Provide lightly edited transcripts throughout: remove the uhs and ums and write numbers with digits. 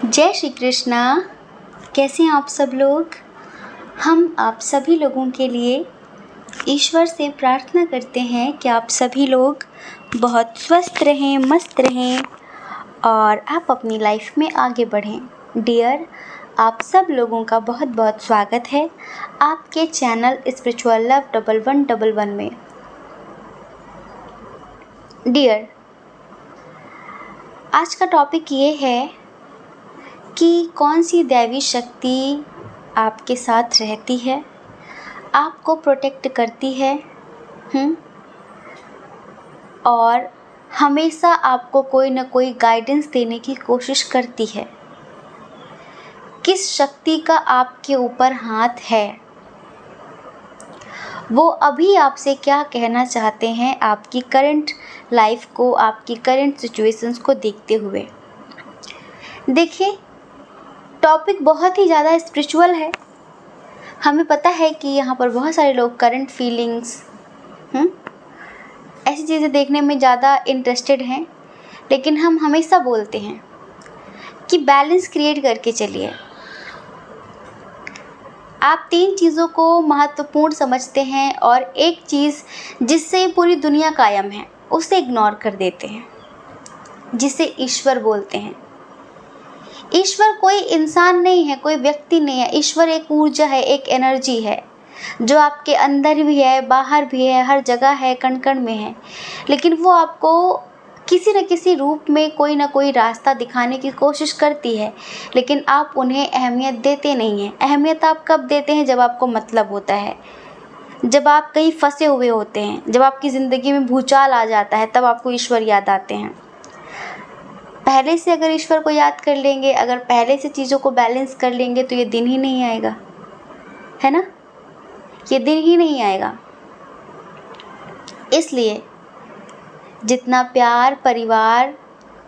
जय श्री कृष्णा। कैसे हैं आप सब लोग। हम आप सभी लोगों के लिए ईश्वर से प्रार्थना करते हैं कि आप सभी लोग बहुत स्वस्थ रहें, मस्त रहें और आप अपनी लाइफ में आगे बढ़ें। डियर, आप सब लोगों का बहुत बहुत स्वागत है आपके चैनल स्पिरिचुअल लव 1111 में। डियर, आज का टॉपिक ये है कि कौन सी दैवी शक्ति आपके साथ रहती है, आपको प्रोटेक्ट करती है और हमेशा आपको कोई ना कोई गाइडेंस देने की कोशिश करती है। किस शक्ति का आपके ऊपर हाथ है, वो अभी आपसे क्या कहना चाहते हैं आपकी करंट लाइफ को, आपकी करंट सिचुएशंस को देखते हुए। देखिए, टॉपिक बहुत ही ज़्यादा स्पिरिचुअल है। हमें पता है कि यहाँ पर बहुत सारे लोग करंट फीलिंग्स ऐसी चीज़ें देखने में ज़्यादा इंटरेस्टेड हैं, लेकिन हम हमेशा बोलते हैं कि बैलेंस क्रिएट करके चलिए। आप 3 चीज़ों को महत्वपूर्ण समझते हैं और एक चीज़ जिससे पूरी दुनिया कायम है उसे इग्नोर कर देते हैं, जिसे ईश्वर बोलते हैं। ईश्वर कोई इंसान नहीं है, कोई व्यक्ति नहीं है। ईश्वर एक ऊर्जा है, एक एनर्जी है जो आपके अंदर भी है, बाहर भी है, हर जगह है, कण कण में है। लेकिन वो आपको किसी न किसी रूप में कोई ना कोई रास्ता दिखाने की कोशिश करती है, लेकिन आप उन्हें अहमियत देते नहीं हैं। अहमियत आप कब देते हैं? जब आपको मतलब होता है, जब आप कहीं फंसे हुए होते हैं, जब आपकी ज़िंदगी में भूचाल आ जाता है, तब आपको ईश्वर याद आते हैं। पहले से अगर ईश्वर को याद कर लेंगे, अगर पहले से चीज़ों को बैलेंस कर लेंगे, तो ये दिन ही नहीं आएगा, है ना। ये दिन ही नहीं आएगा। इसलिए जितना प्यार, परिवार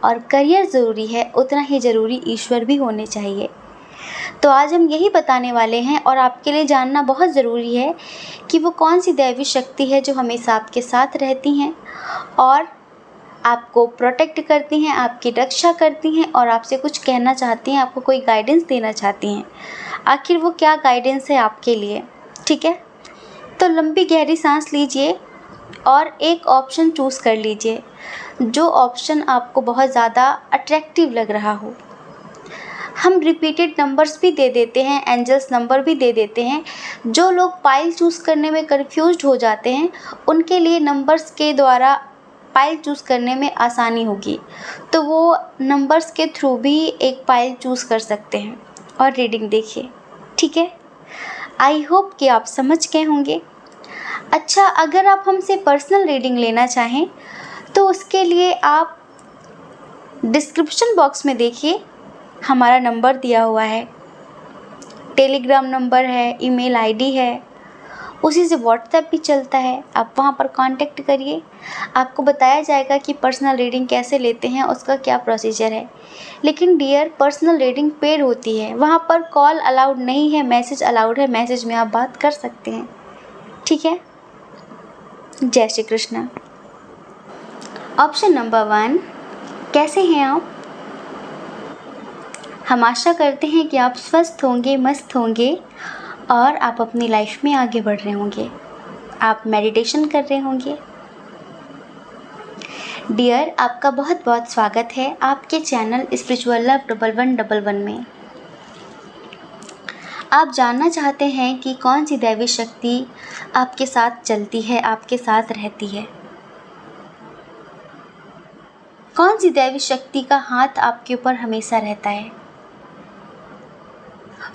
और करियर ज़रूरी है, उतना ही ज़रूरी ईश्वर भी होने चाहिए। तो आज हम यही बताने वाले हैं और आपके लिए जानना बहुत ज़रूरी है कि वो कौन सी दैवी शक्ति है जो हमेशा आपके साथ रहती हैं और आपको प्रोटेक्ट करती हैं, आपकी रक्षा करती हैं और आपसे कुछ कहना चाहती हैं, आपको कोई गाइडेंस देना चाहती हैं। आखिर वो क्या गाइडेंस है आपके लिए, ठीक है। तो लंबी गहरी सांस लीजिए और एक ऑप्शन चूज़ कर लीजिए, जो ऑप्शन आपको बहुत ज़्यादा अट्रैक्टिव लग रहा हो। हम रिपीटेड नंबर्स भी दे देते हैं, एंजल्स नंबर भी दे देते हैं। जो लोग पाइल चूज़ करने में कन्फ्यूज्ड हो जाते हैं, उनके लिए नंबर्स के द्वारा पाइल चूज़ करने में आसानी होगी, तो वो नंबर्स के थ्रू भी एक पाइल चूज़ कर सकते हैं और रीडिंग देखिए, ठीक है। आई होप कि आप समझ गए होंगे। अच्छा, अगर आप हमसे पर्सनल रीडिंग लेना चाहें तो उसके लिए आप डिस्क्रिप्शन बॉक्स में देखिए, हमारा नंबर दिया हुआ है, टेलीग्राम नंबर है, ईमेल आईडी है, उसी से व्हाट्सएप भी चलता है। आप वहाँ पर कांटेक्ट करिए, आपको बताया जाएगा कि पर्सनल रीडिंग कैसे लेते हैं, उसका क्या प्रोसीजर है। लेकिन डियर, पर्सनल रीडिंग पेड होती है, वहाँ पर कॉल अलाउड नहीं है, मैसेज अलाउड है। मैसेज में आप बात कर सकते हैं, ठीक है। जय श्री कृष्णा। ऑप्शन नंबर 1, कैसे हैं आप? हम आशा करते हैं कि आप स्वस्थ होंगे, मस्त होंगे और आप अपनी लाइफ में आगे बढ़ रहे होंगे। आप मेडिटेशन कर रहे होंगे। डियर, आपका बहुत बहुत स्वागत है आपके चैनल स्पिरिचुअल लव 1111 में। आप जानना चाहते हैं कि कौन सी दैवी शक्ति आपके साथ चलती है, आपके साथ रहती है। कौन सी दैवी शक्ति का हाथ आपके ऊपर हमेशा रहता है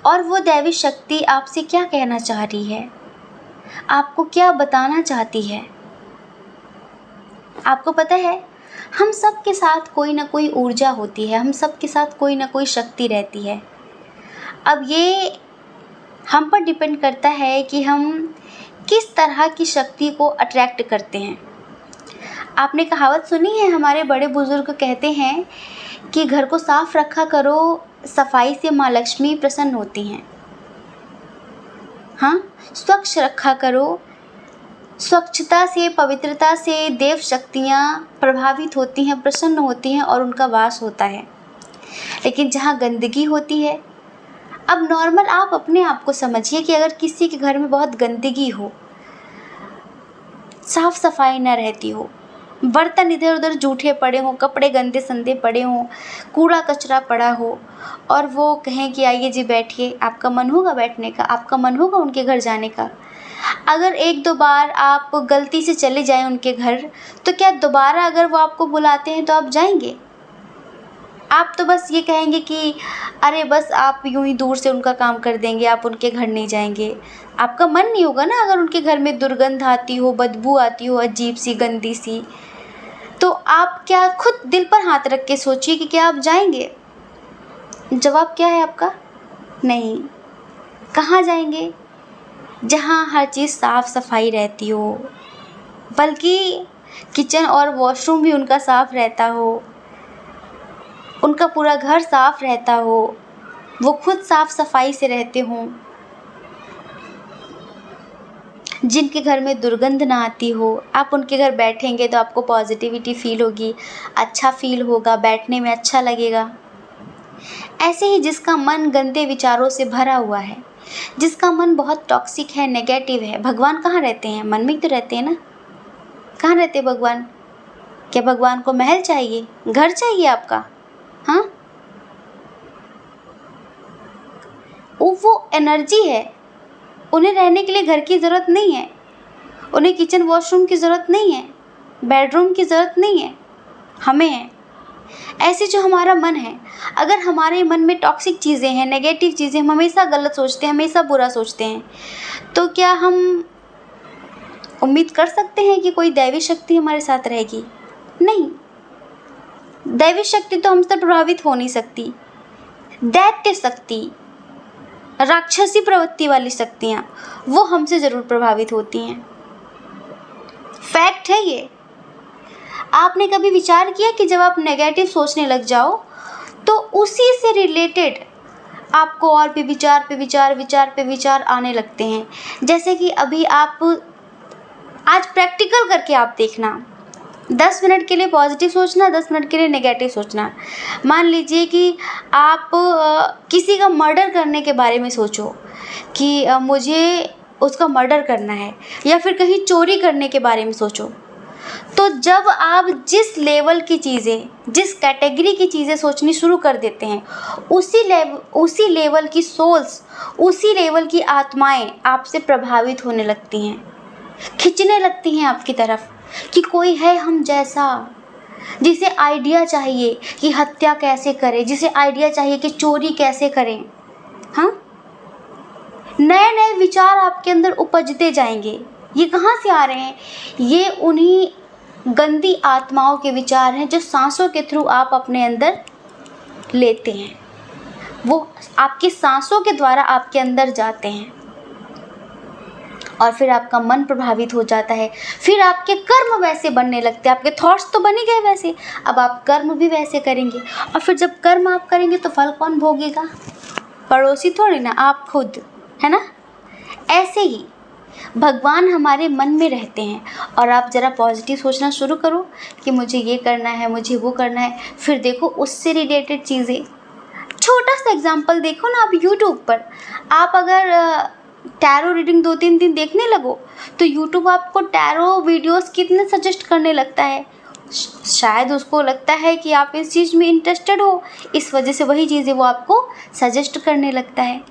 और वो दैवी शक्ति आपसे क्या कहना चाह रही है, आपको क्या बताना चाहती है। आपको पता है, हम सब के साथ कोई ना कोई ऊर्जा होती है, हम सब के साथ कोई ना कोई शक्ति रहती है। अब ये हम पर डिपेंड करता है कि हम किस तरह की शक्ति को अट्रैक्ट करते हैं। आपने कहावत सुनी है, हमारे बड़े बुजुर्ग कहते हैं कि घर को साफ रखा करो, सफाई से माँ लक्ष्मी प्रसन्न होती हैं। हाँ, स्वच्छ रखा करो, स्वच्छता से, पवित्रता से देव शक्तियाँ प्रभावित होती हैं, प्रसन्न होती हैं और उनका वास होता है। लेकिन जहाँ गंदगी होती है, अब नॉर्मल आप अपने आप को समझिए कि अगर किसी के घर में बहुत गंदगी हो, साफ सफाई न रहती हो, बर्तन इधर उधर जूठे पड़े हों, कपड़े गंदे संदे पड़े हों, कूड़ा कचरा पड़ा हो, और वो कहें कि आइए जी बैठिए, आपका मन होगा बैठने का? आपका मन होगा उनके घर जाने का? अगर एक दो बार आप गलती से चले जाएं उनके घर, तो क्या दोबारा अगर वो आपको बुलाते हैं तो आप जाएंगे? आप तो बस ये कहेंगे कि अरे बस आप यूं ही दूर से उनका काम कर देंगे, आप उनके घर नहीं जाएंगे। आपका मन नहीं होगा ना अगर उनके घर में दुर्गंध आती हो, बदबू आती हो, अजीब सी गंदी सी। तो आप क्या खुद दिल पर हाथ रख के सोचिए कि क्या आप जाएंगे? जवाब क्या है आपका? नहीं। कहाँ जाएंगे? जहाँ हर चीज़ साफ सफाई रहती हो, बल्कि किचन और वॉशरूम भी उनका साफ रहता हो, उनका पूरा घर साफ रहता हो, वो खुद साफ सफाई से रहते हों, जिनके घर में दुर्गंध ना आती हो। आप उनके घर बैठेंगे तो आपको पॉजिटिविटी फील होगी, अच्छा फील होगा, बैठने में अच्छा लगेगा। ऐसे ही जिसका मन गंदे विचारों से भरा हुआ है, जिसका मन बहुत टॉक्सिक है, नेगेटिव है, भगवान कहाँ रहते हैं? मन में ही तो रहते हैं ना। कहाँ रहते हैं भगवान? क्या भगवान को महल चाहिए, घर चाहिए आपका? हाँ, वो एनर्जी है, उन्हें रहने के लिए घर की ज़रूरत नहीं है, उन्हें किचन वॉशरूम की ज़रूरत नहीं है, बेडरूम की ज़रूरत नहीं है, हमें है। ऐसे जो हमारा मन है, अगर हमारे मन में टॉक्सिक चीज़ें हैं, नेगेटिव चीज़ें, हम हमेशा गलत सोचते हैं, हमेशा बुरा सोचते हैं, तो क्या हम उम्मीद कर सकते हैं कि कोई दैवी शक्ति हमारे साथ रहेगी? नहीं। दैवी शक्ति तो हमसे प्रभावित हो नहीं सकती। दैत्य शक्ति, राक्षसी प्रवृत्ति वाली शक्तियाँ, वो हमसे ज़रूर प्रभावित होती हैं। फैक्ट है ये। आपने कभी विचार किया कि जब आप नेगेटिव सोचने लग जाओ तो उसी से रिलेटेड आपको और भी विचार पे विचार आने लगते हैं। जैसे कि अभी आप आज प्रैक्टिकल करके आप देखना, 10 मिनट के लिए पॉजिटिव सोचना, 10 मिनट के लिए नेगेटिव सोचना। मान लीजिए कि आप किसी का मर्डर करने के बारे में सोचो कि मुझे उसका मर्डर करना है, या फिर कहीं चोरी करने के बारे में सोचो। तो जब आप जिस लेवल की चीज़ें, जिस कैटेगरी की चीज़ें सोचनी शुरू कर देते हैं, उसी लेवल की सोल्स, उसी लेवल की आत्माएं आपसे प्रभावित होने लगती हैं, खिंचने लगती हैं आपकी तरफ कि कोई है हम जैसा, जिसे आइडिया चाहिए कि हत्या कैसे करें, जिसे आइडिया चाहिए कि चोरी कैसे करें। हाँ, नए नए विचार आपके अंदर उपजते जाएंगे। ये कहाँ से आ रहे हैं? ये उन्हीं गंदी आत्माओं के विचार हैं जो सांसों के थ्रू आप अपने अंदर लेते हैं। वो आपकी सांसों के द्वारा आपके अंदर जाते हैं और फिर आपका मन प्रभावित हो जाता है। फिर आपके कर्म वैसे बनने लगते हैं। आपके थॉट्स तो बने गए वैसे, अब आप कर्म भी वैसे करेंगे। और फिर जब कर्म आप करेंगे तो फल कौन भोगेगा? पड़ोसी थोड़ी ना, आप खुद, है ना। ऐसे ही भगवान हमारे मन में रहते हैं। और आप ज़रा पॉजिटिव सोचना शुरू करो कि मुझे ये करना है, मुझे वो करना है। फिर देखो उससे रिलेटेड चीज़ें। छोटा सा एग्जांपल देखो ना, आप यूट्यूब पर आप अगर टैरो रीडिंग 2-3 दिन देखने लगो तो यूट्यूब आपको टैरो वीडियोस कितने सजेस्ट करने लगता है। शायद उसको लगता है कि आप इस चीज़ में इंटरेस्टेड हो, इस वजह से वही चीज़ें वो आपको सजेस्ट करने लगता है।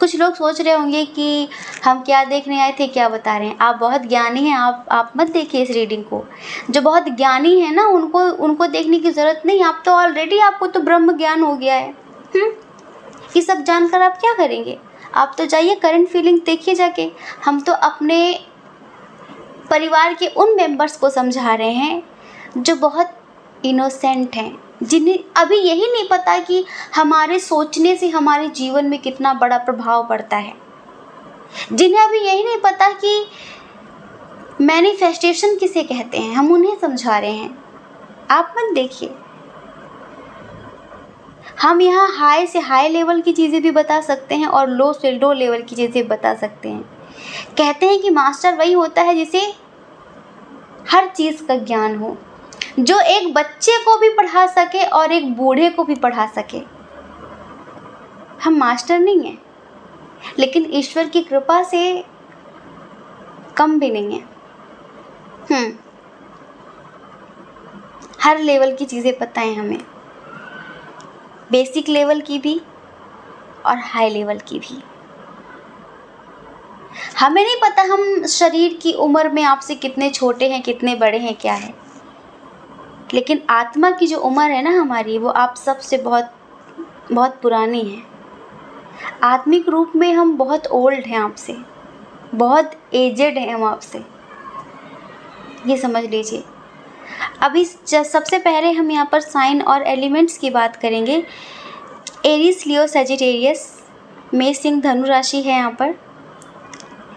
कुछ लोग सोच रहे होंगे कि हम क्या देखने आए थे, क्या बता रहे हैं। आप बहुत ज्ञानी हैं, आप मत देखिए इस रीडिंग को। जो बहुत ज्ञानी है ना, उनको देखने की ज़रूरत नहीं। आप तो ऑलरेडी, आपको तो ब्रह्म ज्ञान हो गया है। ये सब जानकर आप क्या करेंगे? आप तो जाइए करंट फीलिंग देखिए जाके। हम तो अपने परिवार के उन मेंबर्स को समझा रहे हैं जो बहुत इनोसेंट हैं, जिन्हें अभी यही नहीं पता कि हमारे सोचने से हमारे जीवन में कितना बड़ा प्रभाव पड़ता है, जिन्हें अभी यही नहीं पता कि मैनिफेस्टेशन किसे कहते हैं। हम उन्हें समझा रहे हैं। आप मत देखिए। हम यहाँ हाई से हाई लेवल की चीज़ें भी बता सकते हैं और लो से लो लेवल की चीज़ें बता सकते हैं। कहते हैं कि मास्टर वही होता है जिसे हर चीज़ का ज्ञान हो। जो एक बच्चे को भी पढ़ा सके और एक बूढ़े को भी पढ़ा सके। हम मास्टर नहीं हैं, लेकिन ईश्वर की कृपा से कम भी नहीं है। हर लेवल की चीज़ें पता है हमें, बेसिक लेवल की भी और हाई लेवल की भी। हमें नहीं पता हम शरीर की उम्र में आपसे कितने छोटे हैं, कितने बड़े हैं, क्या है, लेकिन आत्मा की जो उम्र है ना हमारी, वो आप सबसे बहुत बहुत पुरानी है। आत्मिक रूप में हम बहुत ओल्ड हैं आपसे, बहुत एजेड हैं हम आपसे, ये समझ लीजिए। अभी सबसे पहले हम यहाँ पर साइन और एलिमेंट्स की बात करेंगे। एरीज, लियो, सजिटेरियस, मेष, सिंह, धनु राशि है यहाँ पर।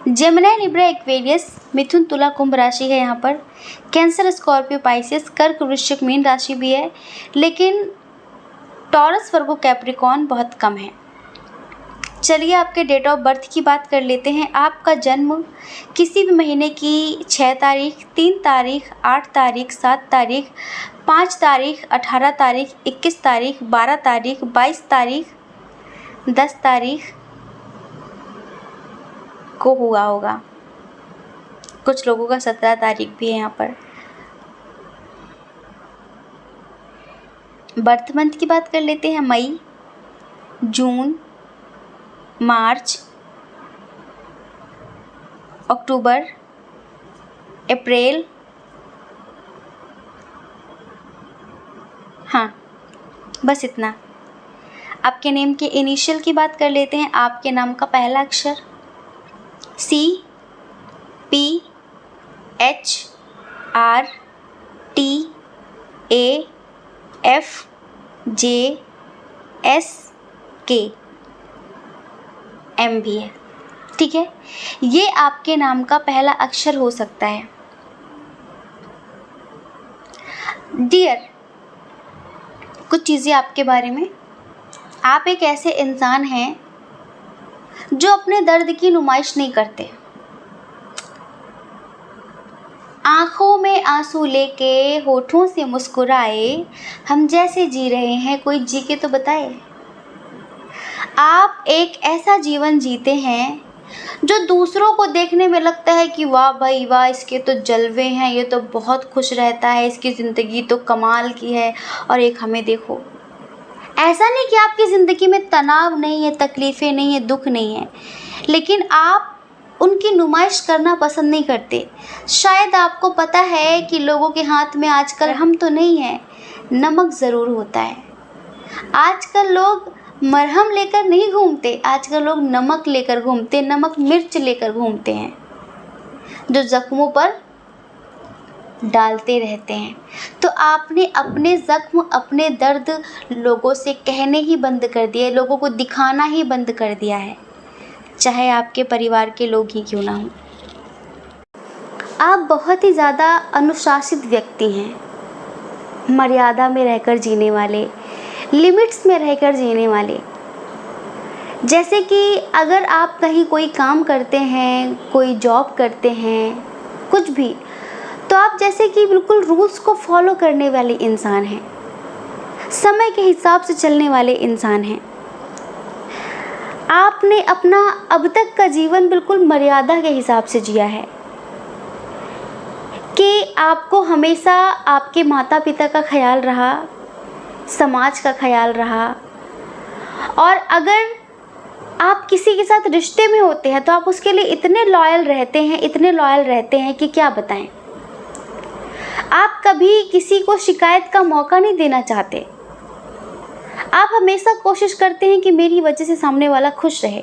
जेमिनी, लिब्रा, एक्वेरियस, मिथुन, तुला, कुंभ राशि है यहाँ पर। कैंसर, स्कॉर्पियो, पाइसेस, कर्क, वृश्चिक, मीन राशि भी है, लेकिन टॉरस, वर्गो, कैप्रिकॉर्न बहुत कम है। चलिए आपके डेट ऑफ बर्थ की बात कर लेते हैं। आपका जन्म किसी भी महीने की 6 तारीख, 3 तारीख, 8 तारीख, 7 तारीख, 5 तारीख, 18 तारीख, 21 तारीख, 12 तारीख, 22 तारीख, 10 तारीख को हुआ होगा। कुछ लोगों का 17 तारीख भी है यहाँ पर। बर्थ मंथ की बात कर लेते हैं। मई, जून, मार्च, अक्टूबर, अप्रैल, हाँ बस इतना। आपके नेम के इनिशियल की बात कर लेते हैं। आपके नाम का पहला अक्षर C, P, H, R, T, A, F, J, S, K, M भी है, ठीक है। ये आपके नाम का पहला अक्षर हो सकता है। डियर, कुछ चीज़ें आपके बारे में। आप एक ऐसे इंसान हैं जो अपने दर्द की नुमाइश नहीं करते। आँखों में आंसू लेके होठों से मुस्कुराए, हम जैसे जी रहे हैं कोई जी के तो बताए। आप एक ऐसा जीवन जीते हैं जो दूसरों को देखने में लगता है कि वाह भाई वाह, इसके तो जलवे हैं, ये तो बहुत खुश रहता है, इसकी ज़िंदगी तो कमाल की है। और एक हमें देखो, ऐसा नहीं कि आपकी ज़िंदगी में तनाव नहीं है, तकलीफ़ें नहीं है, दुख नहीं है, लेकिन आप उनकी नुमाइश करना पसंद नहीं करते। शायद आपको पता है कि लोगों के हाथ में आजकल हम तो नहीं है, नमक ज़रूर होता है। आजकल लोग मरहम लेकर नहीं घूमते, आजकल लोग नमक लेकर घूमते, नमक मिर्च लेकर घूमते हैं, जो ज़ख्मों पर डालते रहते हैं। तो आपने अपने ज़ख्म, अपने दर्द लोगों से कहने ही बंद कर दिए, लोगों को दिखाना ही बंद कर दिया है, चाहे आपके परिवार के लोग ही क्यों ना हों। आप बहुत ही ज़्यादा अनुशासित व्यक्ति हैं, मर्यादा में रहकर जीने वाले, लिमिट्स में रहकर जीने वाले। जैसे कि अगर आप कहीं कोई काम करते हैं, कोई जॉब करते हैं, कुछ भी, तो आप जैसे कि बिल्कुल रूल्स को फॉलो करने वाले इंसान हैं, समय के हिसाब से चलने वाले इंसान हैं। आपने अपना अब तक का जीवन बिल्कुल मर्यादा के हिसाब से जिया है कि आपको हमेशा आपके माता पिता का ख्याल रहा, समाज का ख्याल रहा, और अगर आप किसी के साथ रिश्ते में होते हैं तो आप उसके लिए इतने लॉयल रहते हैं, इतने लॉयल रहते हैं कि क्या बताएं। आप कभी किसी को शिकायत का मौका नहीं देना चाहते। आप हमेशा कोशिश करते हैं कि मेरी वजह से सामने वाला खुश रहे,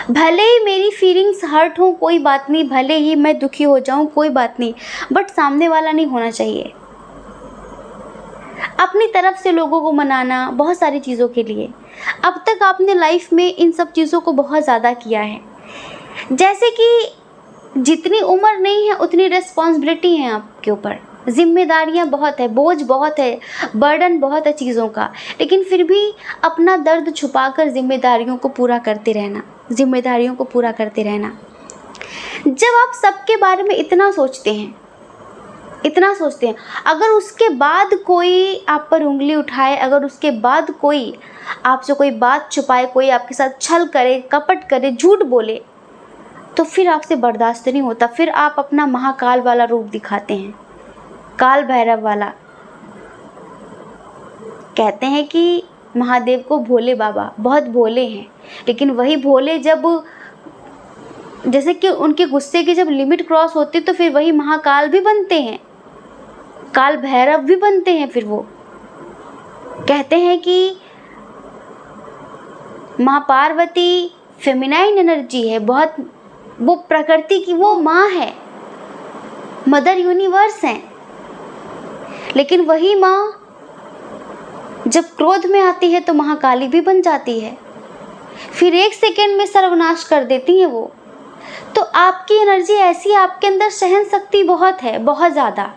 भले ही मेरी फीलिंग्स हर्ट हो कोई बात नहीं, भले ही मैं दुखी हो जाऊं कोई बात नहीं, बट सामने वाला नहीं होना चाहिए। अपनी तरफ से लोगों को मनाना, बहुत सारी चीज़ों के लिए। अब तक आपने लाइफ में इन सब चीज़ों को बहुत ज़्यादा किया है। जैसे कि जितनी उम्र नहीं है उतनी रिस्पॉन्सिबिलिटी है आपके ऊपर, जिम्मेदारियां बहुत है, बोझ बहुत है, बर्डन बहुत है चीज़ों का, लेकिन फिर भी अपना दर्द छुपाकर जिम्मेदारियों को पूरा करते रहना, जिम्मेदारियों को पूरा करते रहना। जब आप सबके बारे में इतना सोचते हैं, इतना सोचते हैं। अगर उसके बाद कोई आप पर उंगली उठाए, अगर उसके बाद कोई आपसे कोई बात छुपाए, कोई आपके साथ छल करे, कपट करे, झूठ बोले, तो फिर आपसे बर्दाश्त नहीं होता। फिर आप अपना महाकाल वाला रूप दिखाते हैं, काल भैरव वाला। कहते हैं कि महादेव को भोले बाबा बहुत भोले हैं, लेकिन वही भोले जब जैसे कि उनके गुस्से की जब लिमिट क्रॉस होती तो फिर वही महाकाल भी बनते हैं, काल भैरव भी बनते हैं। फिर वो कहते हैं कि माँ पार्वती फेमिनाइन एनर्जी है बहुत, वो प्रकृति की वो माँ है, मदर यूनिवर्स है। लेकिन वही माँ जब क्रोध में आती है तो महाकाली भी बन जाती है, फिर 1 सेकेंड में सर्वनाश कर देती है वो। तो आपकी एनर्जी ऐसी है, आपके अंदर सहन शक्ति बहुत है, बहुत ज़्यादा।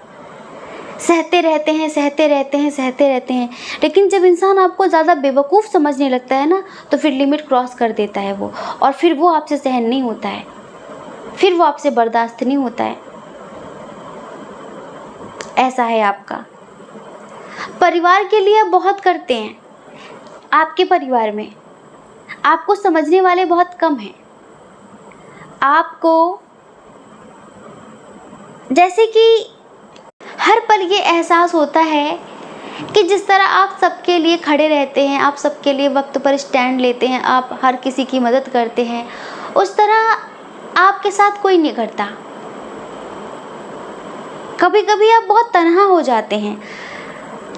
सहते रहते हैं, सहते रहते हैं, सहते रहते हैं। लेकिन जब इंसान आपको ज़्यादा बेवकूफ़ समझने लगता है ना, तो फिर लिमिट क्रॉस कर देता है वो, और फिर वो आपसे सहन नहीं होता है, फिर वो आपसे बर्दाश्त नहीं होता है। ऐसा है आपका। परिवार के लिए आप बहुत करते हैं। आपके परिवार में आपको समझने वाले बहुत कम हैं। आपको जैसे कि हर पल ये एहसास होता है कि जिस तरह आप सबके लिए खड़े रहते हैं, आप सबके लिए वक्त पर स्टैंड लेते हैं, आप हर किसी की मदद करते हैं, उस तरह आपके साथ कोई नहीं करता। कभी कभी आप बहुत तन्हा हो जाते हैं।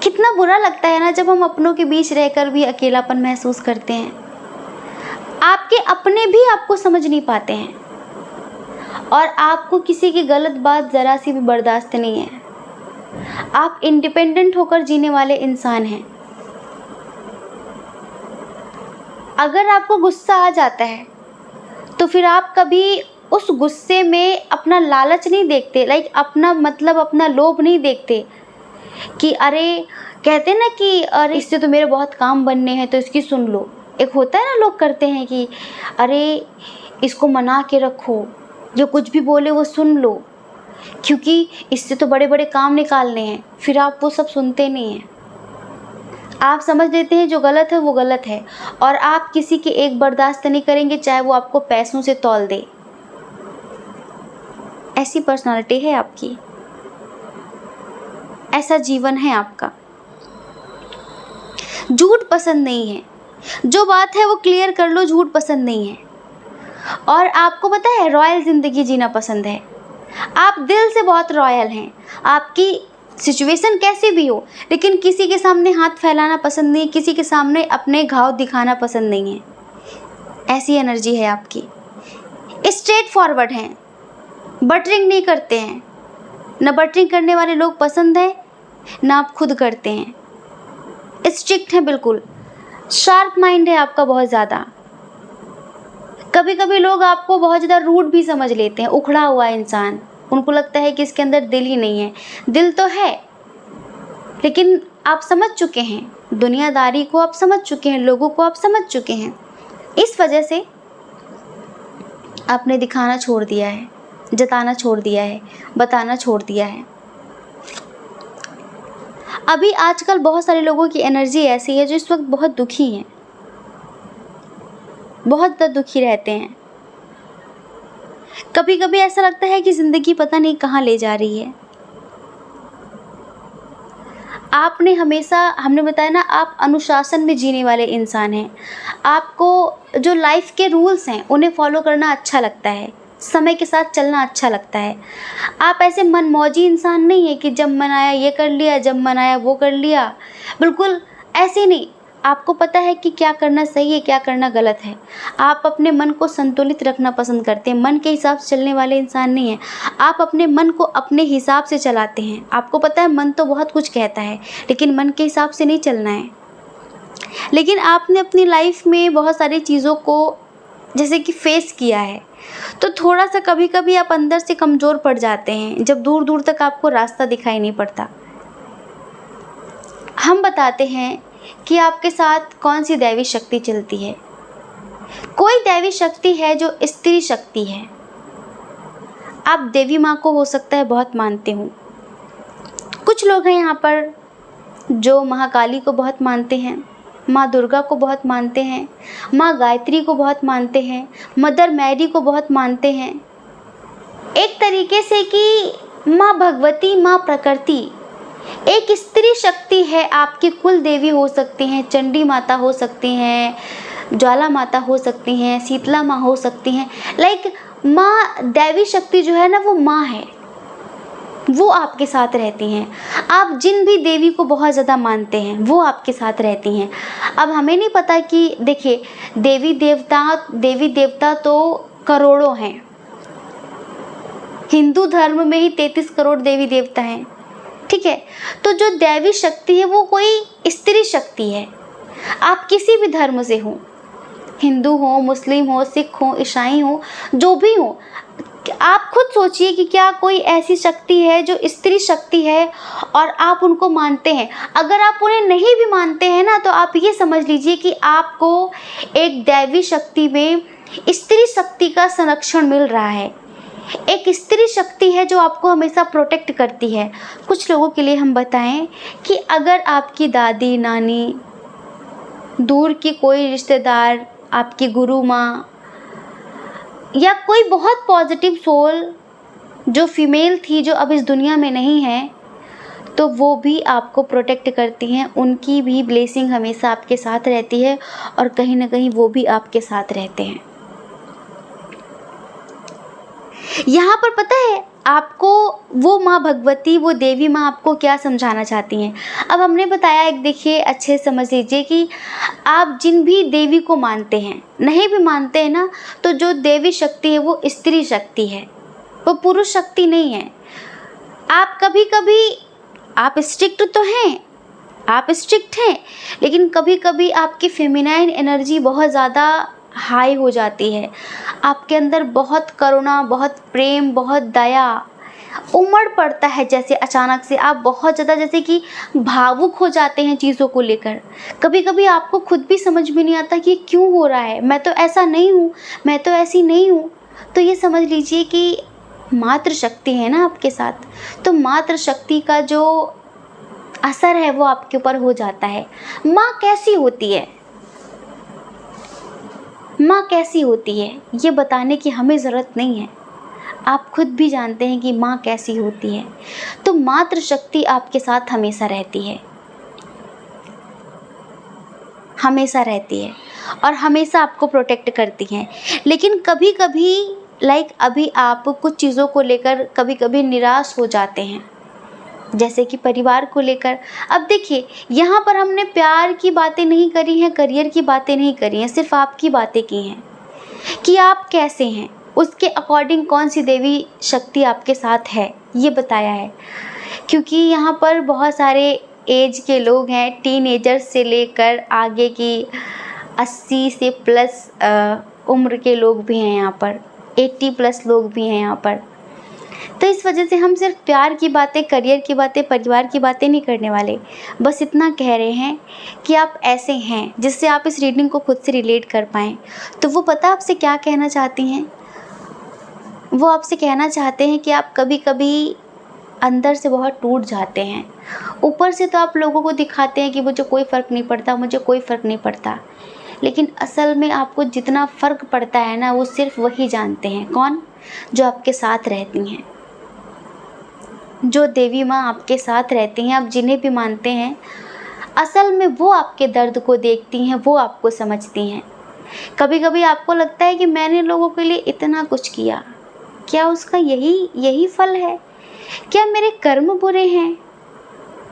कितना बुरा लगता है ना जब हम अपनों के बीच रहकर भी अकेलापन महसूस करते हैं। आपके अपने भी आपको समझ नहीं पाते हैं, और आपको किसी की गलत बात ज़रा सी भी बर्दाश्त नहीं है। आप इंडिपेंडेंट होकर जीने वाले इंसान हैं। अगर आपको गुस्सा आ जाता है तो फिर आप कभी उस गुस्से में अपना लालच नहीं देखते, लाइक अपना मतलब अपना लोभ नहीं देखते कि अरे, कहते ना कि अरे इससे तो मेरे बहुत काम बनने हैं तो इसकी सुन लो। एक होता है ना, लोग करते हैं कि अरे इसको मना के रखो, जो कुछ भी बोले वो सुन लो, क्योंकि इससे तो बड़े बड़े काम निकालने हैं। फिर आप वो सब सुनते नहीं हैं। आप समझ लेते हैं जो गलत है वो गलत है, और आप किसी की एक बर्दाश्त नहीं करेंगे, चाहे वो आपको पैसों से तौल दे। ऐसी पर्सनालिटी है आपकी, ऐसा जीवन है आपका। झूठ पसंद नहीं है, जो बात है वो क्लियर कर लो, झूठ पसंद नहीं है। और आपको पता है रॉयल ज़िंदगी जीना पसंद है। आप दिल से बहुत रॉयल हैं। आपकी सिचुएशन कैसी भी हो, लेकिन किसी के सामने हाथ फैलाना पसंद नहीं है, किसी के सामने अपने घाव दिखाना पसंद नहीं है। ऐसी एनर्जी है आपकी। स्ट्रेट फॉरवर्ड हैं, बटरिंग नहीं करते हैं। न बटरिंग करने वाले लोग पसंद हैं, ना आप खुद करते हैं। स्ट्रिक्ट है बिल्कुल। शार्प माइंड है आपका बहुत ज़्यादा। कभी कभी लोग आपको बहुत ज़्यादा रूड भी समझ लेते हैं, उखड़ा हुआ इंसान। उनको लगता है कि इसके अंदर दिल ही नहीं है। दिल तो है, लेकिन आप समझ चुके हैं दुनियादारी को, आप समझ चुके हैं लोगों को, आप समझ चुके हैं। इस वजह से आपने दिखाना छोड़ दिया है, जताना छोड़ दिया है, बताना छोड़ दिया है। अभी आजकल बहुत सारे लोगों की एनर्जी ऐसी है जो इस वक्त बहुत दुखी हैं, बहुत ज़्यादा दुखी रहते हैं। कभी कभी ऐसा लगता है कि ज़िंदगी पता नहीं कहाँ ले जा रही है। आपने हमेशा, हमने बताया ना, आप अनुशासन में जीने वाले इंसान हैं। आपको जो लाइफ के रूल्स हैं उन्हें फॉलो करना अच्छा लगता है, समय के साथ चलना अच्छा लगता है। आप ऐसे मनमौजी इंसान नहीं है कि जब मन आया ये कर लिया, जब मन आया वो कर लिया। बिल्कुल ऐसे नहीं। आपको पता है कि क्या करना सही है, क्या करना गलत है। आप अपने मन को संतुलित रखना पसंद करते हैं, मन के हिसाब से चलने वाले इंसान नहीं हैं। आप अपने मन को अपने हिसाब से चलाते हैं। आपको पता है मन तो बहुत कुछ कहता है, लेकिन मन के हिसाब से नहीं चलना है। लेकिन आपने अपनी लाइफ में बहुत सारी चीज़ों को जैसे कि फेस किया है, तो थोड़ा सा कभी कभी आप अंदर से कमज़ोर पड़ जाते हैं, जब दूर दूर तक आपको रास्ता दिखाई नहीं पड़ता। हम बताते हैं कि आपके साथ कौन सी दैवी शक्ति चलती है। कोई दैवी शक्ति है जो स्त्री शक्ति है। आप देवी माँ को हो सकता है बहुत मानते हो, कुछ लोग हैं यहाँ पर जो महाकाली को बहुत मानते हैं, माँ दुर्गा को बहुत मानते हैं, माँ गायत्री को बहुत मानते हैं, मदर मैरी को बहुत मानते हैं। एक तरीके से कि माँ भगवती, माँ प्रकृति एक स्त्री शक्ति है, आपकी कुल देवी हो सकती हैं, चंडी माता हो सकती हैं, ज्वाला माता हो सकती हैं, शीतला माँ हो सकती हैं। लाइक माँ दैवी शक्ति जो है ना, वो माँ है, वो आपके साथ रहती हैं। आप जिन भी देवी को बहुत ज़्यादा मानते हैं वो आपके साथ रहती हैं। अब हमें नहीं पता कि देखिए देवी देवता तो करोड़ों हैं। हिंदू धर्म में ही 33 करोड़ देवी देवता हैं, ठीक है। तो जो दैवी शक्ति है वो कोई स्त्री शक्ति है। आप किसी भी धर्म से हो, हिंदू हो, मुस्लिम हो, सिख हो, ईसाई हो, जो भी हो, आप खुद सोचिए कि क्या कोई ऐसी शक्ति है जो स्त्री शक्ति है और आप उनको मानते हैं। अगर आप उन्हें नहीं भी मानते हैं ना, तो आप ये समझ लीजिए कि आपको एक दैवी शक्ति में स्त्री शक्ति का संरक्षण मिल रहा है। एक स्त्री शक्ति है जो आपको हमेशा प्रोटेक्ट करती है। कुछ लोगों के लिए हम बताएं कि अगर आपकी दादी, नानी, दूर की कोई रिश्तेदार, आपकी गुरु माँ या कोई बहुत पॉजिटिव सोल जो फीमेल थी, जो अब इस दुनिया में नहीं है, तो वो भी आपको प्रोटेक्ट करती हैं। उनकी भी ब्लेसिंग हमेशा आपके साथ रहती है और कहीं ना कहीं वो भी आपके साथ रहते हैं। यहाँ पर पता है आपको वो माँ भगवती, वो देवी माँ आपको क्या समझाना चाहती हैं। अब हमने बताया, एक देखिए अच्छे समझ लीजिए कि आप जिन भी देवी को मानते हैं, नहीं भी मानते हैं ना, तो जो देवी शक्ति है वो स्त्री शक्ति है, वो पुरुष शक्ति नहीं है। आप कभी कभी आप स्ट्रिक्ट तो हैं, आप स्ट्रिक्ट हैं, लेकिन कभी कभी आपकी फेमिनाइन एनर्जी बहुत ज़्यादा हाई हो जाती है। आपके अंदर बहुत करुणा, बहुत प्रेम, बहुत दया उमड़ पड़ता है। जैसे अचानक से आप बहुत ज़्यादा जैसे कि भावुक हो जाते हैं चीज़ों को लेकर। कभी कभी आपको खुद भी समझ में नहीं आता कि क्यों हो रहा है, मैं तो ऐसा नहीं हूँ, मैं तो ऐसी नहीं हूँ। तो ये समझ लीजिए कि मातृ शक्ति है ना आपके साथ, तो मातृ शक्ति का जो असर है वो आपके ऊपर हो जाता है। माँ कैसी होती है, माँ कैसी होती है ये बताने की हमें ज़रूरत नहीं है, आप खुद भी जानते हैं कि माँ कैसी होती है। तो मातृ शक्ति आपके साथ हमेशा रहती है, हमेशा रहती है और हमेशा आपको प्रोटेक्ट करती हैं। लेकिन कभी कभी अभी आप कुछ चीज़ों को लेकर कभी कभी निराश हो जाते हैं, जैसे कि परिवार को लेकर। अब देखिए यहाँ पर हमने प्यार की बातें नहीं करी हैं, करियर की बातें नहीं करी हैं, सिर्फ आपकी बातें की हैं कि आप कैसे हैं, उसके अकॉर्डिंग कौन सी देवी शक्ति आपके साथ है ये बताया है। क्योंकि यहाँ पर बहुत सारे एज के लोग हैं, टीनेजर्स से लेकर आगे की 80 से प्लस उम्र के लोग भी हैं, यहाँ पर 80 प्लस लोग भी हैं यहाँ पर। तो इस वजह से हम सिर्फ प्यार की बातें, करियर की बातें, परिवार की बातें नहीं करने वाले। बस इतना कह रहे हैं कि आप ऐसे हैं जिससे आप इस रीडिंग को खुद से रिलेट कर पाएँ। तो वो पता आपसे क्या कहना चाहती हैं, वो आपसे कहना चाहते हैं कि आप कभी कभी अंदर से बहुत टूट जाते हैं। ऊपर से तो आप लोगों को दिखाते हैं कि मुझे कोई फ़र्क नहीं पड़ता, मुझे कोई फ़र्क नहीं पड़ता, लेकिन असल में आपको जितना फ़र्क पड़ता है ना, वो सिर्फ वही जानते हैं। कौन? जो आपके साथ रहती हैं, जो देवी माँ आपके साथ रहती हैं। आप जिन्हें भी मानते हैं, असल में वो आपके दर्द को देखती हैं, वो आपको समझती हैं। कभी कभी आपको लगता है कि मैंने लोगों के लिए इतना कुछ किया, क्या उसका यही फल है? क्या मेरे कर्म बुरे हैं?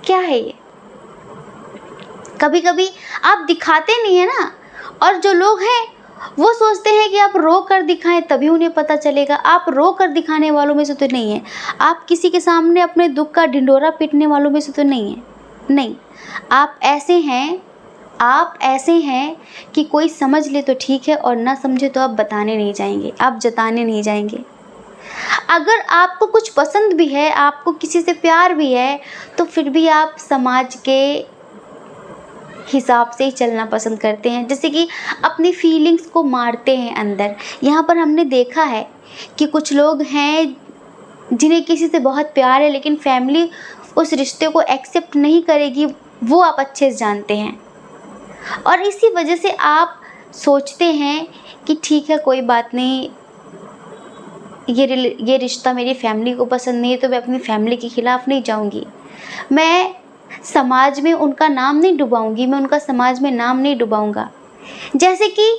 क्या है ये? कभी कभी आप दिखाते नहीं है ना, और जो लोग हैं वो सोचते हैं कि आप रो कर दिखाएं तभी उन्हें पता चलेगा। आप रो कर दिखाने वालों में से तो नहीं है, आप किसी के सामने अपने दुख का ढिंढोरा पीटने वालों में से तो नहीं है। नहीं, आप ऐसे हैं कि कोई समझ ले तो ठीक है, और ना समझे तो आप बताने नहीं जाएंगे, आप जताने नहीं जाएंगे। अगर आपको कुछ पसंद भी है, आपको किसी से प्यार भी है, तो फिर भी आप समाज के हिसाब से ही चलना पसंद करते हैं, जैसे कि अपनी फीलिंग्स को मारते हैं अंदर। यहाँ पर हमने देखा है कि कुछ लोग हैं जिन्हें किसी से बहुत प्यार है, लेकिन फैमिली उस रिश्ते को एक्सेप्ट नहीं करेगी, वो आप अच्छे से जानते हैं। और इसी वजह से आप सोचते हैं कि ठीक है, कोई बात नहीं, ये रिश्ता मेरी फैमिली को पसंद नहीं है, तो मैं अपनी फैमिली के खिलाफ़ नहीं जाऊंगी, मैं समाज में उनका नाम नहीं डुबाऊंगी, मैं उनका समाज में नाम नहीं डुबाऊंगा। जैसे कि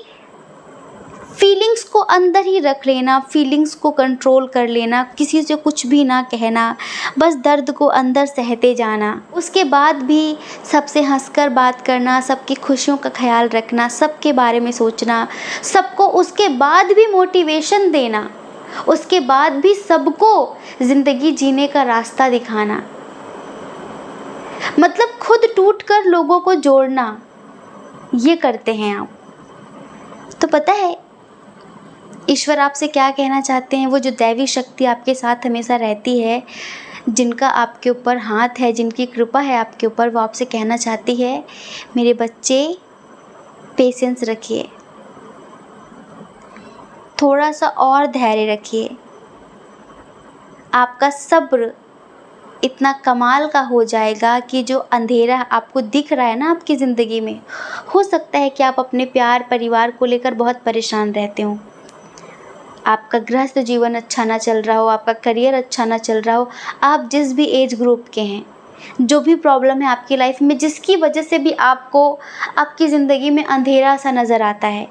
फीलिंग्स को अंदर ही रख लेना, फीलिंग्स को कंट्रोल कर लेना, किसी से कुछ भी ना कहना, बस दर्द को अंदर सहते जाना, उसके बाद भी सबसे हंसकर बात करना, सबकी खुशियों का ख्याल रखना, सबके बारे में सोचना, सबको उसके बाद भी मोटिवेशन देना, उसके बाद भी सबको ज़िंदगी जीने का रास्ता दिखाना, मतलब खुद टूटकर लोगों को जोड़ना, ये करते हैं आप। तो पता है ईश्वर आपसे क्या कहना चाहते हैं? वो जो दैवी शक्ति आपके साथ हमेशा रहती है, जिनका आपके ऊपर हाथ है, जिनकी कृपा है आपके ऊपर, वो आपसे कहना चाहती है, मेरे बच्चे पेशेंस रखिए, थोड़ा सा और धैर्य रखिए, आपका सब्र इतना कमाल का हो जाएगा कि जो अंधेरा आपको दिख रहा है ना आपकी ज़िंदगी में, हो सकता है कि आप अपने प्यार परिवार को लेकर बहुत परेशान रहते हो, आपका गृहस्थ जीवन अच्छा ना चल रहा हो, आपका करियर अच्छा ना चल रहा हो, आप जिस भी एज ग्रुप के हैं, जो भी प्रॉब्लम है आपकी लाइफ में, जिसकी वजह से भी आपको आपकी ज़िंदगी में अंधेरा सा नज़र आता है।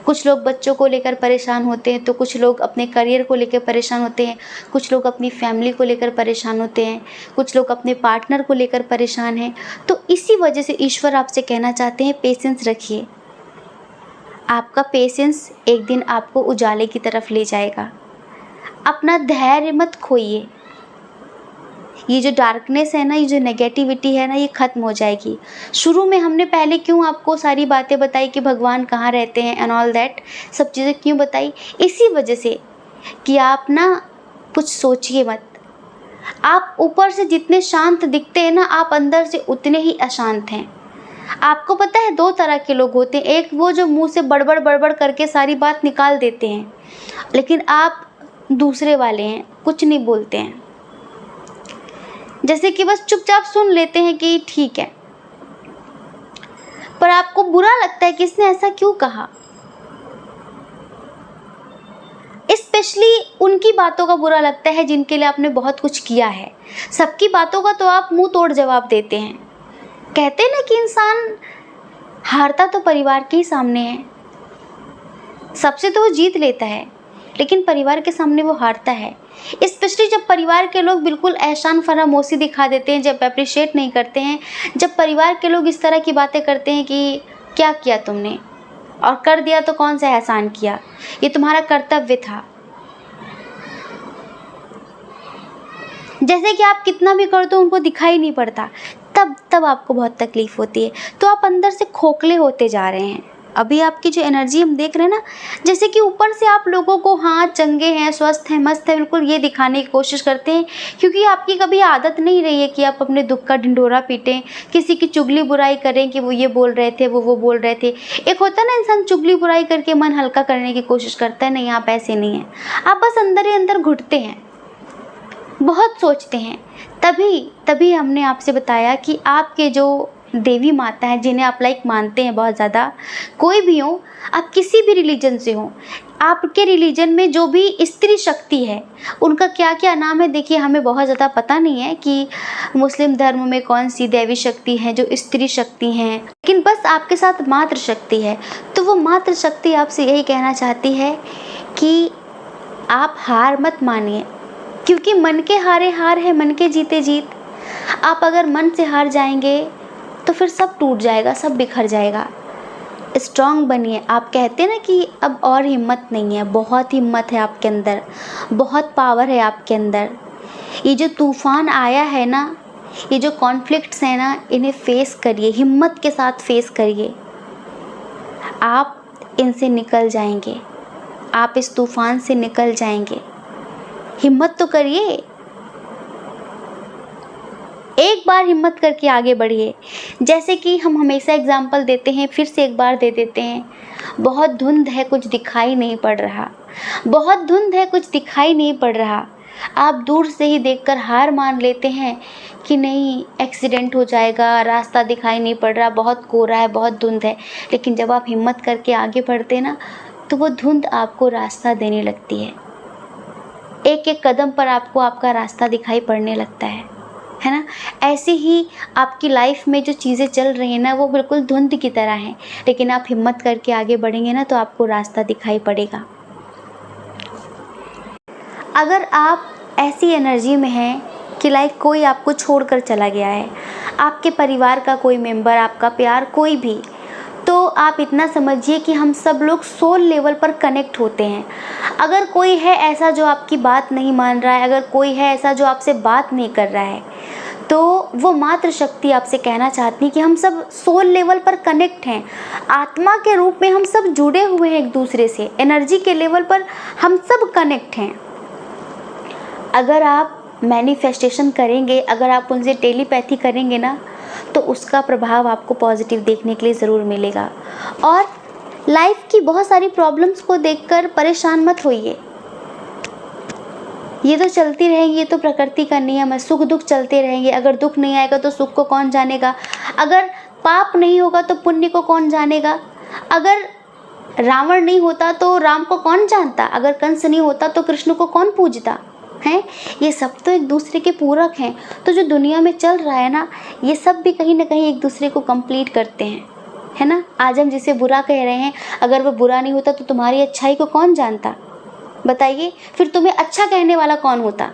कुछ लोग बच्चों को लेकर परेशान होते हैं, तो कुछ लोग अपने करियर को लेकर परेशान होते हैं, कुछ लोग अपनी फैमिली को लेकर परेशान होते हैं, कुछ लोग अपने पार्टनर को लेकर परेशान हैं। तो इसी वजह से ईश्वर आपसे कहना चाहते हैं, पेशेंस रखिए, आपका पेशेंस एक दिन आपको उजाले की तरफ ले जाएगा। अपना धैर्य मत खोइए, ये जो डार्कनेस है ना, ये जो नेगेटिविटी है ना, ये ख़त्म हो जाएगी। शुरू में हमने पहले क्यों आपको सारी बातें बताई कि भगवान कहाँ रहते हैं एंड ऑल दैट, सब चीज़ें क्यों बताई? इसी वजह से कि आप ना कुछ सोचिए मत। आप ऊपर से जितने शांत दिखते हैं ना, आप अंदर से उतने ही अशांत हैं। आपको पता है 2 तरह के लोग होते हैं, एक वो जो मुंह से बड़बड़ बड़बड़ करके सारी बात निकाल देते हैं, लेकिन आप दूसरे वाले हैं, कुछ नहीं बोलते हैं, जैसे कि बस चुपचाप सुन लेते हैं कि ठीक है, पर आपको बुरा लगता है कि इसने ऐसा क्यों कहा। स्पेशली उनकी बातों का बुरा लगता है जिनके लिए आपने बहुत कुछ किया है। सबकी बातों का तो आप मुंह तोड़ जवाब देते हैं। कहते हैं ना कि इंसान हारता तो परिवार के ही सामने है, सबसे तो वो जीत लेता है, लेकिन परिवार के सामने वो हारता है। स्पेशली जब परिवार के लोग बिल्कुल एहसान फरामोशी दिखा देते हैं, जब अप्रिशिएट नहीं करते हैं, जब परिवार के लोग इस तरह की बातें करते हैं कि क्या किया तुमने, और कर दिया तो कौन सा एहसान किया, ये तुम्हारा कर्तव्य था। जैसे कि आप कितना भी कर दो उनको दिखाई नहीं पड़ता, तब आपको बहुत तकलीफ़ होती है। तो आप अंदर से खोखले होते जा रहे हैं। अभी आपकी जो एनर्जी हम देख रहे हैं ना, जैसे कि ऊपर से आप लोगों को हाँ चंगे हैं, स्वस्थ हैं, मस्त हैं, बिल्कुल ये दिखाने की कोशिश करते हैं, क्योंकि आपकी कभी आदत नहीं रही है कि आप अपने दुख का ढिंढोरा पीटें, किसी की चुगली बुराई करें कि वो ये बोल रहे थे, वो बोल रहे थे। एक होता है ना, इंसान चुगली बुराई करके मन हल्का करने की कोशिश करता है, नहीं आप ऐसे नहीं हैं, आप बस अंदर ही अंदर घुटते हैं, बहुत सोचते हैं। तभी हमने आपसे बताया कि आपके जो देवी माता है, जिन्हें आप लाइक मानते हैं बहुत ज़्यादा, कोई भी हो, आप किसी भी रिलीजन से हो, आपके रिलीजन में जो भी स्त्री शक्ति है उनका क्या क्या नाम है, देखिए हमें बहुत ज़्यादा पता नहीं है कि मुस्लिम धर्म में कौन सी देवी शक्ति है जो स्त्री शक्ति हैं, लेकिन बस आपके साथ मातृ शक्ति है। तो वो मातृ शक्ति आपसे यही कहना चाहती है कि आप हार मत मानिए, क्योंकि मन के हारे हार है, मन के जीते जीत। आप अगर मन से हार जाएंगे तो फिर सब टूट जाएगा, सब बिखर जाएगा। स्ट्रॉन्ग बनिए। आप कहते हैं ना कि अब और हिम्मत नहीं है, बहुत हिम्मत है आपके अंदर, बहुत पावर है आपके अंदर। ये जो तूफ़ान आया है ना, ये जो कॉन्फ्लिक्ट्स हैं ना, इन्हें फेस करिए, हिम्मत के साथ फेस करिए। आप इनसे निकल जाएंगे, आप इस तूफ़ान से निकल जाएंगे। हिम्मत तो करिए, एक बार हिम्मत करके आगे बढ़िए। जैसे कि हम हमेशा एग्जाम्पल देते हैं, फिर से एक बार दे देते हैं। बहुत धुंध है, कुछ दिखाई नहीं पड़ रहा, बहुत धुंध है, कुछ दिखाई नहीं पड़ रहा, आप दूर से ही देखकर हार मान लेते हैं कि नहीं, एक्सीडेंट हो जाएगा, रास्ता दिखाई नहीं पड़ रहा, बहुत कोहरा है, बहुत धुंध है। लेकिन जब आप हिम्मत करके आगे बढ़ते हैं ना, तो वो धुंध आपको रास्ता देने लगती है। एक एक कदम पर आपको आपका रास्ता दिखाई पड़ने लगता है ना। ऐसे ही आपकी लाइफ में जो चीज़ें चल रही हैं ना, वो बिल्कुल धुंध की तरह हैं, लेकिन आप हिम्मत करके आगे बढ़ेंगे ना, तो आपको रास्ता दिखाई पड़ेगा। अगर आप ऐसी एनर्जी में हैं कि लाइक कोई आपको छोड़कर चला गया है, आपके परिवार का कोई मेंबर, आपका प्यार कोई भी, तो आप इतना समझिए कि हम सब लोग सोल लेवल पर कनेक्ट होते हैं। अगर कोई है ऐसा जो आपकी बात नहीं मान रहा है, अगर कोई है ऐसा जो आपसे बात नहीं कर रहा है, तो वो मात्र शक्ति आपसे कहना चाहती है कि हम सब सोल लेवल पर कनेक्ट हैं। आत्मा के रूप में हम सब जुड़े हुए हैं एक दूसरे से, एनर्जी के लेवल पर हम सब कनेक्ट हैं। अगर आप मैनिफेस्टेशन करेंगे, अगर आप उनसे टेलीपैथी करेंगे ना, तो उसका प्रभाव आपको पॉजिटिव देखने के लिए ज़रूर मिलेगा। और लाइफ की बहुत सारी प्रॉब्लम्स को देखकर परेशान मत होइए, ये तो चलती रहेंगी, ये तो प्रकृति का नियम है, सुख दुख चलते रहेंगे। अगर दुख नहीं आएगा तो सुख को कौन जानेगा, अगर पाप नहीं होगा तो पुण्य को कौन जानेगा, अगर रावण नहीं होता तो राम को कौन जानता, अगर कंस नहीं होता तो कृष्ण को कौन पूजता हैं। ये सब तो एक दूसरे के पूरक हैं। तो जो दुनिया में चल रहा है ना, ये सब भी कहीं ना कहीं एक दूसरे को कंप्लीट करते हैं, है ना। आज हम जिसे बुरा कह रहे हैं, अगर वो बुरा नहीं होता तो तुम्हारी अच्छाई को कौन जानता, बताइए। फिर तुम्हें अच्छा कहने वाला कौन होता।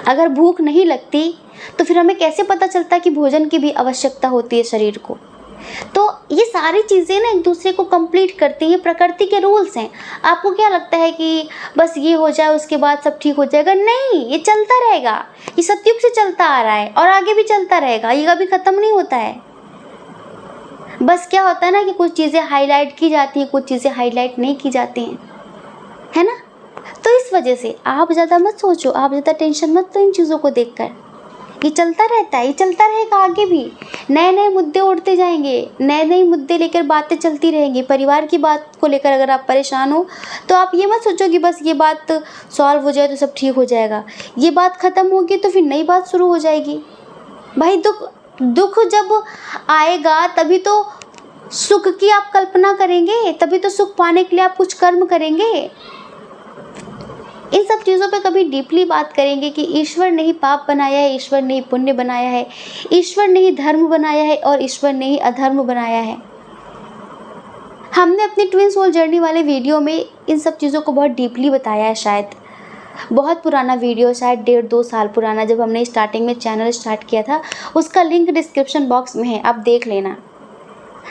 अगर भूख नहीं लगती तो फिर हमें कैसे पता चलता कि भोजन की भी आवश्यकता होती है शरीर को। तो ये सारी चीज़ें ना एक दूसरे को कंप्लीट करती हैं, प्रकृति के रूल्स हैं। आपको क्या लगता है कि बस ये हो जाए उसके बाद सब ठीक हो जाएगा? नहीं, ये चलता रहेगा। ये सतयुग से चलता आ रहा है और आगे भी चलता रहेगा, ये कभी ख़त्म नहीं होता है। बस क्या होता है ना कि कुछ चीज़ें हाईलाइट की जाती हैं, कुछ चीज़ें हाईलाइट नहीं की जाती हैं, है ना। तो इस वजह से आप ज़्यादा मत सोचो, आप ज़्यादा टेंशन मत लो इन चीज़ों को देखकर। ये चलता रहता है, ये चलता रहेगा आगे भी। नए नए मुद्दे उठते जाएंगे, नए नए मुद्दे लेकर बातें चलती रहेंगी। परिवार की बात को लेकर अगर आप परेशान हो तो आप ये मत सोचो कि बस ये बात सॉल्व हो जाए तो सब ठीक हो जाएगा। ये बात ख़त्म होगी तो फिर नई बात शुरू हो जाएगी। भाई दुख जब आएगा तभी तो सुख की आप कल्पना करेंगे, तभी तो सुख पाने के लिए आप कुछ कर्म करेंगे। इन सब चीज़ों पे कभी डीपली बात करेंगे कि ईश्वर ने ही पाप बनाया है, ईश्वर ने ही पुण्य बनाया है, ईश्वर ने ही धर्म बनाया है और ईश्वर ने ही अधर्म बनाया है। हमने अपनी ट्विन सोल जर्नी वाले वीडियो में इन सब चीज़ों को बहुत डीपली बताया है। शायद बहुत पुराना वीडियो, शायद 1.5-2 साल पुराना, जब हमने स्टार्टिंग में चैनल स्टार्ट किया था, उसका लिंक डिस्क्रिप्शन बॉक्स में है, आप देख लेना।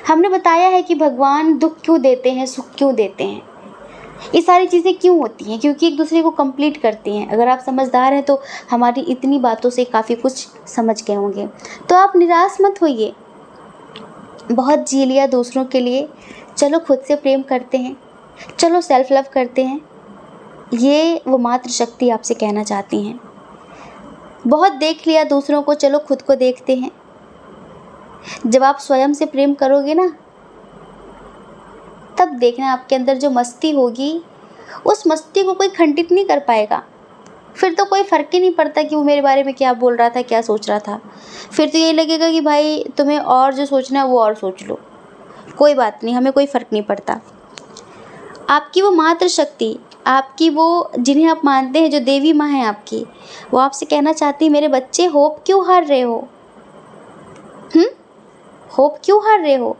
हमने बताया है कि भगवान दुख क्यों देते हैं, सुख क्यों देते हैं, ये सारी चीज़ें क्यों होती हैं, क्योंकि एक दूसरे को कंप्लीट करती हैं। अगर आप समझदार हैं तो हमारी इतनी बातों से काफ़ी कुछ समझ गए होंगे। तो आप निराश मत होइए, बहुत जी लिया दूसरों के लिए, चलो खुद से प्रेम करते हैं, चलो सेल्फ लव करते हैं। ये वो मात्र शक्ति आपसे कहना चाहती हैं। बहुत देख लिया दूसरों को, चलो खुद को देखते हैं। जब आप स्वयं से प्रेम करोगे ना, तब देखना आपके अंदर जो मस्ती होगी, उस मस्ती को कोई खंडित नहीं कर पाएगा। फिर तो कोई फ़र्क ही नहीं पड़ता कि वो मेरे बारे में क्या बोल रहा था, क्या सोच रहा था। फिर तो यही लगेगा कि भाई तुम्हें और जो सोचना है वो और सोच लो, कोई बात नहीं, हमें कोई फ़र्क नहीं पड़ता। आपकी वो मात्र शक्ति, आपकी वो जिन्हें आप मानते हैं, जो देवी माँ है आपकी, वो आपसे कहना चाहती है, मेरे बच्चे होप क्यों हार रहे हो? होप क्यों हार रहे हो?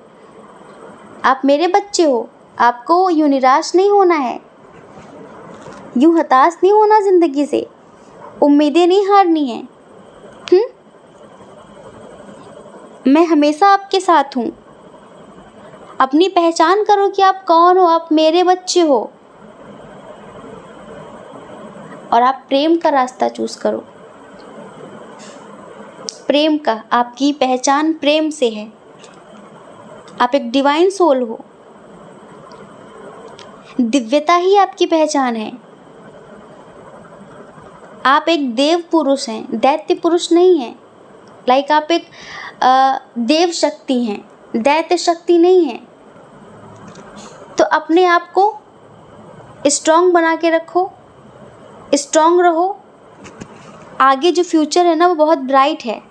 आप मेरे बच्चे हो, आपको यूँ निराश नहीं होना है, यूँ हताश नहीं होना ज़िंदगी से, उम्मीदें नहीं हारनी हैं। मैं हमेशा आपके साथ हूँ। अपनी पहचान करो कि आप कौन हो, आप मेरे बच्चे हो, और आप प्रेम का रास्ता चूज़ करो। प्रेम का, आपकी पहचान प्रेम से है। आप एक डिवाइन सोल हो, दिव्यता ही आपकी पहचान है। आप एक देव पुरुष हैं, दैत्य पुरुष नहीं हैं। लाइक आप एक देव शक्ति हैं, दैत्य शक्ति नहीं है। तो अपने आप को स्ट्रॉन्ग बना के रखो, स्ट्रॉन्ग रहो, आगे जो फ्यूचर है ना वो बहुत ब्राइट है।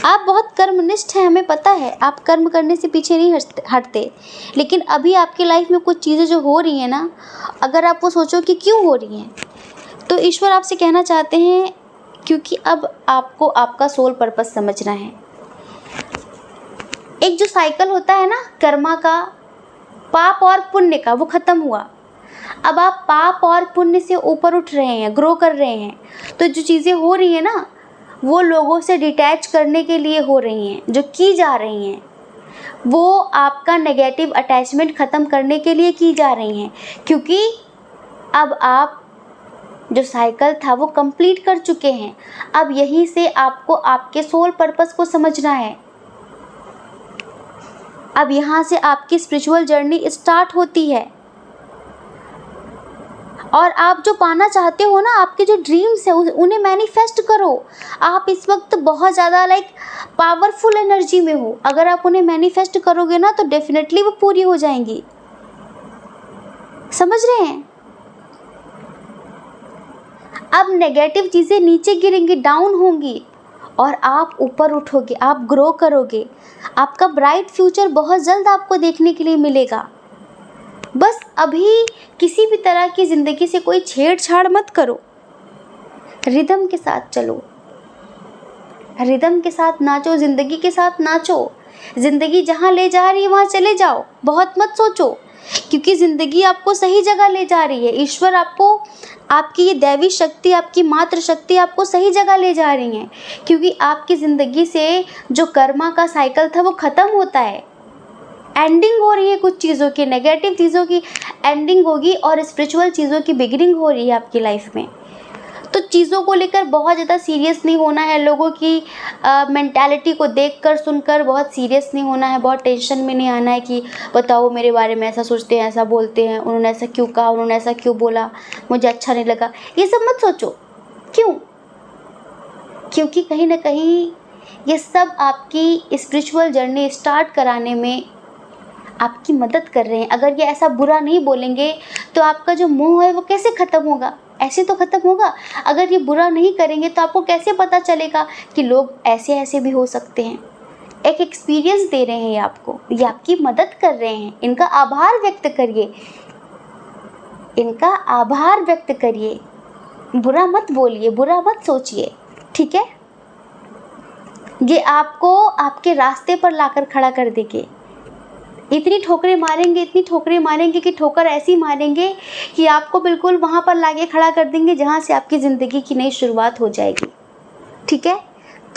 आप बहुत कर्मनिष्ठ हैं, हमें पता है, आप कर्म करने से पीछे नहीं हटते। लेकिन अभी आपकी लाइफ में कुछ चीज़ें जो हो रही हैं ना, अगर आप वो सोचो कि क्यों हो रही हैं, तो ईश्वर आपसे कहना चाहते हैं क्योंकि अब आपको आपका सोल पर्पस समझना है। एक जो साइकिल होता है ना कर्मा का, पाप और पुण्य का, वो ख़त्म हुआ। अब आप पाप और पुण्य से ऊपर उठ रहे हैं, ग्रो कर रहे हैं। तो जो चीज़ें हो रही हैं ना, वो लोगों से डिटैच करने के लिए हो रही हैं, जो की जा रही हैं वो आपका नेगेटिव अटैचमेंट ख़त्म करने के लिए की जा रही हैं। क्योंकि अब आप जो साइकिल था वो कंप्लीट कर चुके हैं। अब यहीं से आपको आपके सोल पर्पस को समझना है। अब यहाँ से आपकी स्पिरिचुअल जर्नी स्टार्ट होती है। और आप जो पाना चाहते हो ना, आपके जो ड्रीम्स हैं उन्हें मैनिफेस्ट करो। आप इस वक्त बहुत ज़्यादा पावरफुल एनर्जी में हो। अगर आप उन्हें मैनिफेस्ट करोगे ना तो डेफिनेटली वो पूरी हो जाएंगी। समझ रहे हैं? अब नेगेटिव चीज़ें नीचे गिरेंगी, डाउन होंगी, और आप ऊपर उठोगे, आप ग्रो करोगे। आपका ब्राइट फ्यूचर बहुत जल्द आपको देखने के लिए मिलेगा। बस अभी किसी भी तरह की ज़िंदगी से कोई छेड़छाड़ मत करो। रिदम के साथ चलो, रिदम के साथ नाचो, ज़िंदगी के साथ नाचो। ज़िंदगी जहाँ ले जा रही है वहाँ चले जाओ, बहुत मत सोचो, क्योंकि ज़िंदगी आपको सही जगह ले जा रही है। ईश्वर आपको, आपकी ये दैवी शक्ति, आपकी मातृ शक्ति आपको सही जगह ले जा रही हैं। क्योंकि आपकी ज़िंदगी से जो कर्मा का साइकिल था वो ख़त्म होता है, एंडिंग हो रही है। कुछ चीज़ों की, नेगेटिव चीज़ों की एंडिंग होगी और स्पिरिचुअल चीज़ों की बिगिनिंग हो रही है आपकी लाइफ में। तो चीज़ों को लेकर बहुत ज़्यादा सीरियस नहीं होना है। लोगों की मेंटालिटी को देखकर सुनकर बहुत सीरियस नहीं होना है। बहुत टेंशन में नहीं आना है कि बताओ मेरे बारे में ऐसा सोचते हैं, ऐसा बोलते हैं, उन्होंने ऐसा क्यों कहा, उन्होंने ऐसा क्यों बोला, मुझे अच्छा नहीं लगा। ये सब मत सोचो। क्यों? क्योंकि कहीं ना कहीं ये सब आपकी स्पिरिचुअल जर्नी स्टार्ट कराने में आपकी मदद कर रहे हैं। अगर ये ऐसा बुरा नहीं बोलेंगे तो आपका जो मोह है वो कैसे ख़त्म होगा? ऐसे तो ख़त्म होगा। अगर ये बुरा नहीं करेंगे तो आपको कैसे पता चलेगा कि लोग ऐसे ऐसे भी हो सकते हैं? एक एक्सपीरियंस दे रहे हैं ये आपको, ये आपकी मदद कर रहे हैं। इनका आभार व्यक्त करिए, इनका आभार व्यक्त करिए। बुरा मत बोलिए, बुरा मत सोचिए, ठीक है? ये आपको आपके रास्ते पर लाकर खड़ा कर देंगे। इतनी ठोकरें मारेंगे, इतनी ठोकरें मारेंगे कि ठोकर ऐसी मारेंगे कि आपको बिल्कुल वहाँ पर लाके खड़ा कर देंगे जहाँ से आपकी ज़िंदगी की नई शुरुआत हो जाएगी, ठीक है?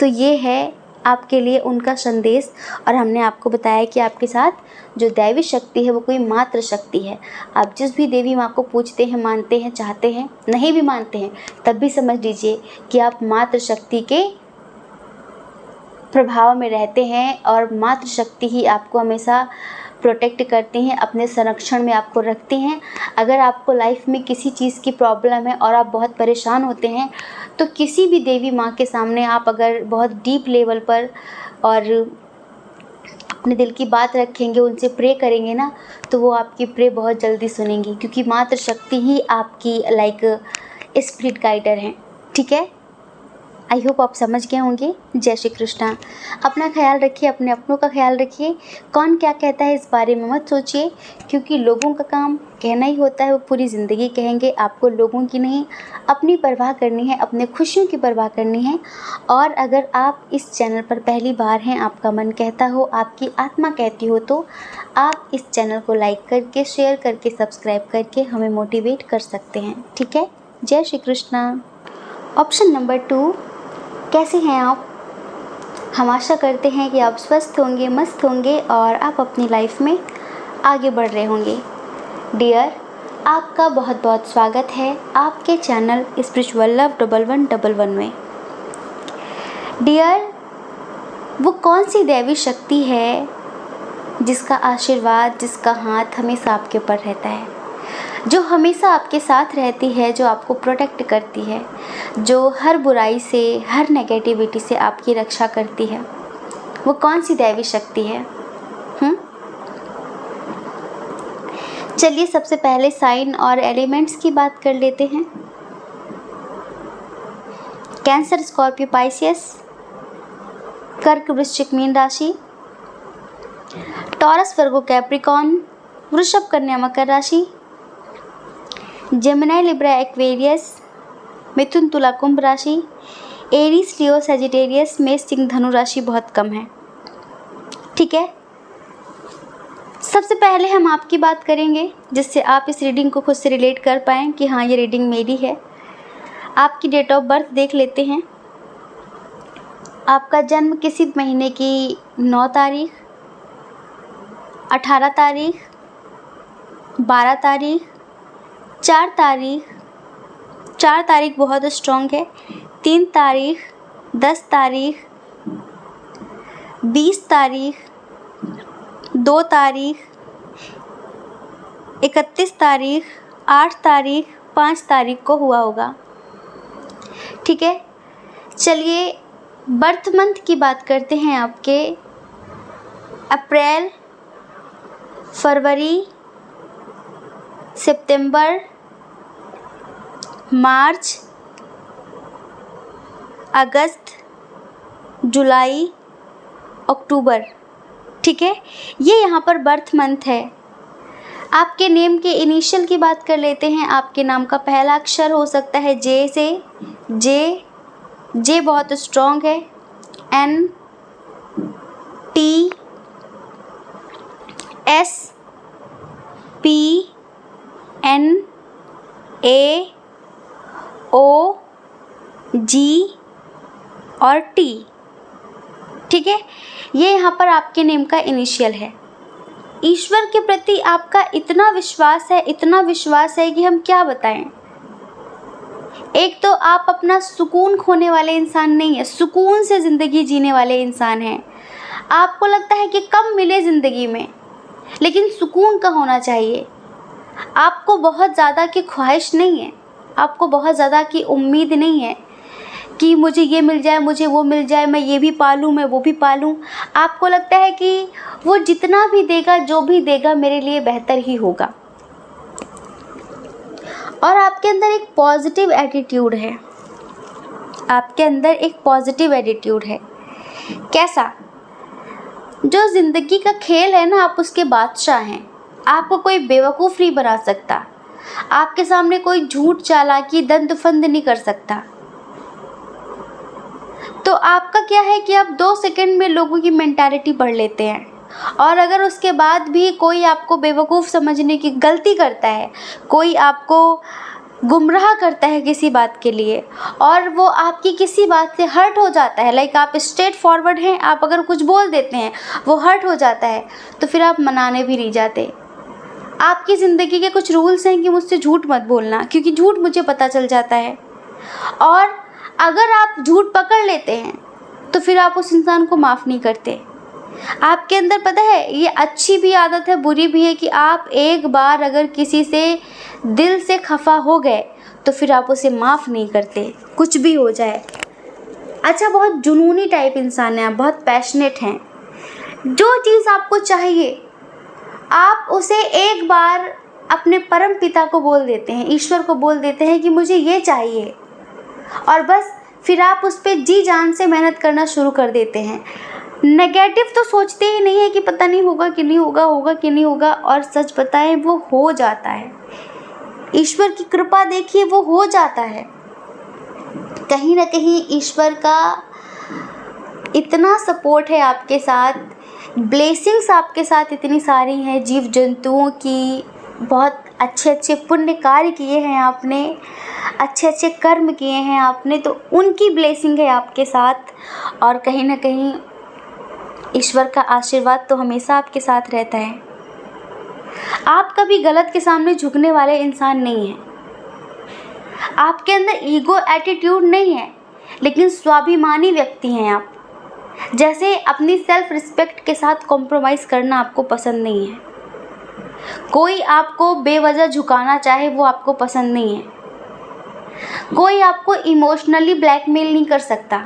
तो ये है आपके लिए उनका संदेश। और हमने आपको बताया कि आपके साथ जो दैवी शक्ति है वो कोई मातृ शक्ति है। आप जिस भी देवी माँ को पूजते हैं, मानते हैं, चाहते हैं, नहीं भी मानते हैं, तब भी समझ लीजिए कि आप मातृ शक्ति के प्रभाव में रहते हैं। और मातृ शक्ति ही आपको हमेशा प्रोटेक्ट करती हैं, अपने संरक्षण में आपको रखती हैं। अगर आपको लाइफ में किसी चीज़ की प्रॉब्लम है और आप बहुत परेशान होते हैं तो किसी भी देवी माँ के सामने आप अगर बहुत डीप लेवल पर और अपने दिल की बात रखेंगे, उनसे प्रे करेंगे ना, तो वो आपकी प्रे बहुत जल्दी सुनेंगी। क्योंकि मातृ शक्ति ही आपकी स्पिरिट गाइडर हैं, ठीक है? आई होप आप समझ गए होंगे। जय श्री कृष्णा। अपना ख्याल रखिए, अपने अपनों का ख्याल रखिए। कौन क्या कहता है इस बारे में मत सोचिए, क्योंकि लोगों का काम कहना ही होता है, वो पूरी ज़िंदगी कहेंगे। आपको लोगों की नहीं, अपनी परवाह करनी है, अपने खुशियों की परवाह करनी है। और अगर आप इस चैनल पर पहली बार हैं, आपका मन कहता हो, आपकी आत्मा कहती हो, तो आप इस चैनल को लाइक करके, शेयर करके, सब्सक्राइब करके हमें मोटिवेट कर सकते हैं, ठीक है? जय श्री कृष्णा। ऑप्शन नंबर 2, कैसे हैं आप? हम आशा करते हैं कि आप स्वस्थ होंगे, मस्त होंगे और आप अपनी लाइफ में आगे बढ़ रहे होंगे। डियर, आपका बहुत बहुत स्वागत है आपके चैनल स्पिरिचुअल लव 1111 में। डियर, वो कौन सी दैवी शक्ति है जिसका आशीर्वाद, जिसका हाथ हमेशा आपके ऊपर रहता है, जो हमेशा आपके साथ रहती है, जो आपको प्रोटेक्ट करती है, जो हर बुराई से, हर नेगेटिविटी से आपकी रक्षा करती है? वो कौन सी दैवी शक्ति है? चलिए सबसे पहले साइन और एलिमेंट्स की बात कर लेते हैं। कैंसर, स्कॉर्पियो, पाइसियस, कर्क, वृश्चिक, मीन राशि, टॉरस, वर्गो, कैप्रिकॉर्न, वृषभ, कन्या, मकर राशि, जेमिनी, लिब्रा, एक्वेरियस, मिथुन, तुला, कुंभ राशि, एरीज, लियो, सजिटेरियस, मेष, सिंह, धनु राशि बहुत कम है। ठीक है, सबसे पहले हम आपकी बात करेंगे जिससे आप इस रीडिंग को खुद से रिलेट कर पाएँ कि हाँ ये रीडिंग मेरी है। आपकी डेट ऑफ बर्थ देख लेते हैं। आपका जन्म किसी महीने की 9 तारीख, 18 तारीख, 12 तारीख, 4 तारीख, 4 तारीख बहुत स्ट्रॉन्ग है, 3 तारीख, 10 तारीख, 20 तारीख, 2 तारीख, 31 तारीख, 8 तारीख, 5 तारीख को हुआ होगा। ठीक है, चलिए बर्थ मंथ की बात करते हैं आपके। अप्रैल, फरवरी, सितंबर, मार्च, अगस्त, जुलाई, अक्टूबर। ठीक है, ये यहाँ पर बर्थ मंथ है। आपके नेम के इनिशियल की बात कर लेते हैं। आपके नाम का पहला अक्षर हो सकता है जे से, जे बहुत स्ट्रॉन्ग है, N, T, S, P, N, A, O, G और टी। ठीक है, ये यहाँ पर आपके नेम का इनिशियल है। ईश्वर के प्रति आपका इतना विश्वास है, इतना विश्वास है कि हम क्या बताएं। एक तो आप अपना सुकून खोने वाले इंसान नहीं है, सुकून से ज़िंदगी जीने वाले इंसान हैं। आपको लगता है कि कम मिले ज़िंदगी में, लेकिन सुकून का होना चाहिए। आपको बहुत ज़्यादा की ख्वाहिश नहीं है, आपको बहुत ज़्यादा की उम्मीद नहीं है कि मुझे ये मिल जाए, मुझे वो मिल जाए, मैं ये भी पालूँ, मैं वो भी पालूँ। आपको लगता है कि वो जितना भी देगा, जो भी देगा, मेरे लिए बेहतर ही होगा। और आपके अंदर एक पॉजिटिव एटीट्यूड है, आपके अंदर एक पॉजिटिव एटीट्यूड है। कैसा? जो ज़िंदगी का खेल है ना, आप उसके बादशाह हैं। आपको कोई बेवकूफ़ नहीं बना सकता, आपके सामने कोई झूठ, चालाकी, दंड-फंद नहीं कर सकता। तो आपका क्या है कि आप 2 सेकंड में लोगों की मेंटालिटी पढ़ लेते हैं, और अगर उसके बाद भी कोई आपको बेवकूफ़ समझने की गलती करता है, कोई आपको गुमराह करता है किसी बात के लिए, और वो आपकी किसी बात से हर्ट हो जाता है, लाइक आप स्ट्रेट फॉरवर्ड हैं, आप अगर कुछ बोल देते हैं, वो हर्ट हो जाता है, तो फिर आप मनाने भी नहीं जाते। आपकी ज़िंदगी के कुछ रूल्स हैं कि मुझसे झूठ मत बोलना, क्योंकि झूठ मुझे पता चल जाता है। और अगर आप झूठ पकड़ लेते हैं तो फिर आप उस इंसान को माफ़ नहीं करते। आपके अंदर पता है, ये अच्छी भी आदत है, बुरी भी है, कि आप एक बार अगर किसी से दिल से खफा हो गए तो फिर आप उसे माफ़ नहीं करते, कुछ भी हो जाए। अच्छा, बहुत जुनूनी टाइप इंसान हैं आप, बहुत पैशनेट हैं। जो चीज़ आपको चाहिए आप उसे एक बार अपने परम पिता को बोल देते हैं, ईश्वर को बोल देते हैं कि मुझे ये चाहिए, और बस फिर आप उस पर जी जान से मेहनत करना शुरू कर देते हैं। नेगेटिव तो सोचते ही नहीं है कि पता नहीं होगा कि नहीं होगा, होगा कि नहीं होगा, और सच बताएं वो हो जाता है। ईश्वर की कृपा देखिए, वो हो जाता है। कहीं ना कहीं ईश्वर का इतना सपोर्ट है आपके साथ, ब्लेसिंग्स आपके साथ इतनी सारी हैं, जीव जंतुओं की, बहुत अच्छे अच्छे पुण्य कार्य किए हैं आपने, अच्छे अच्छे कर्म किए हैं आपने, तो उनकी ब्लेसिंग है आपके साथ। और कहीं ना कहीं ईश्वर का आशीर्वाद तो हमेशा आपके साथ रहता है। आप कभी गलत के सामने झुकने वाले इंसान नहीं हैं। आपके अंदर ईगो एटीट्यूड नहीं है, लेकिन स्वाभिमानी व्यक्ति हैं आप। जैसे अपनी सेल्फ रिस्पेक्ट के साथ कॉम्प्रोमाइज़ करना आपको पसंद नहीं है। कोई आपको बेवजह झुकाना चाहे वो आपको पसंद नहीं है। कोई आपको इमोशनली ब्लैकमेल नहीं कर सकता।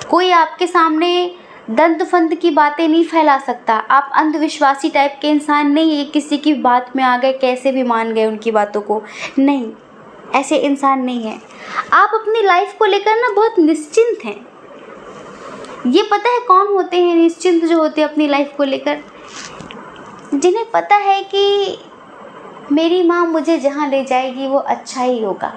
कोई आपके सामने दंत फंद की बातें नहीं फैला सकता। आप अंधविश्वासी टाइप के इंसान नहीं है, किसी की बात में आ गए, कैसे भी मान गए उनकी बातों को, नहीं। ऐसे इंसान नहीं हैं। आप अपनी लाइफ को लेकर ना बहुत निश्चिंत हैं। ये पता है कौन होते हैं निश्चिंत जो होते हैं अपनी लाइफ को लेकर? जिन्हें पता है कि मेरी माँ मुझे जहाँ ले जाएगी वो अच्छा ही होगा,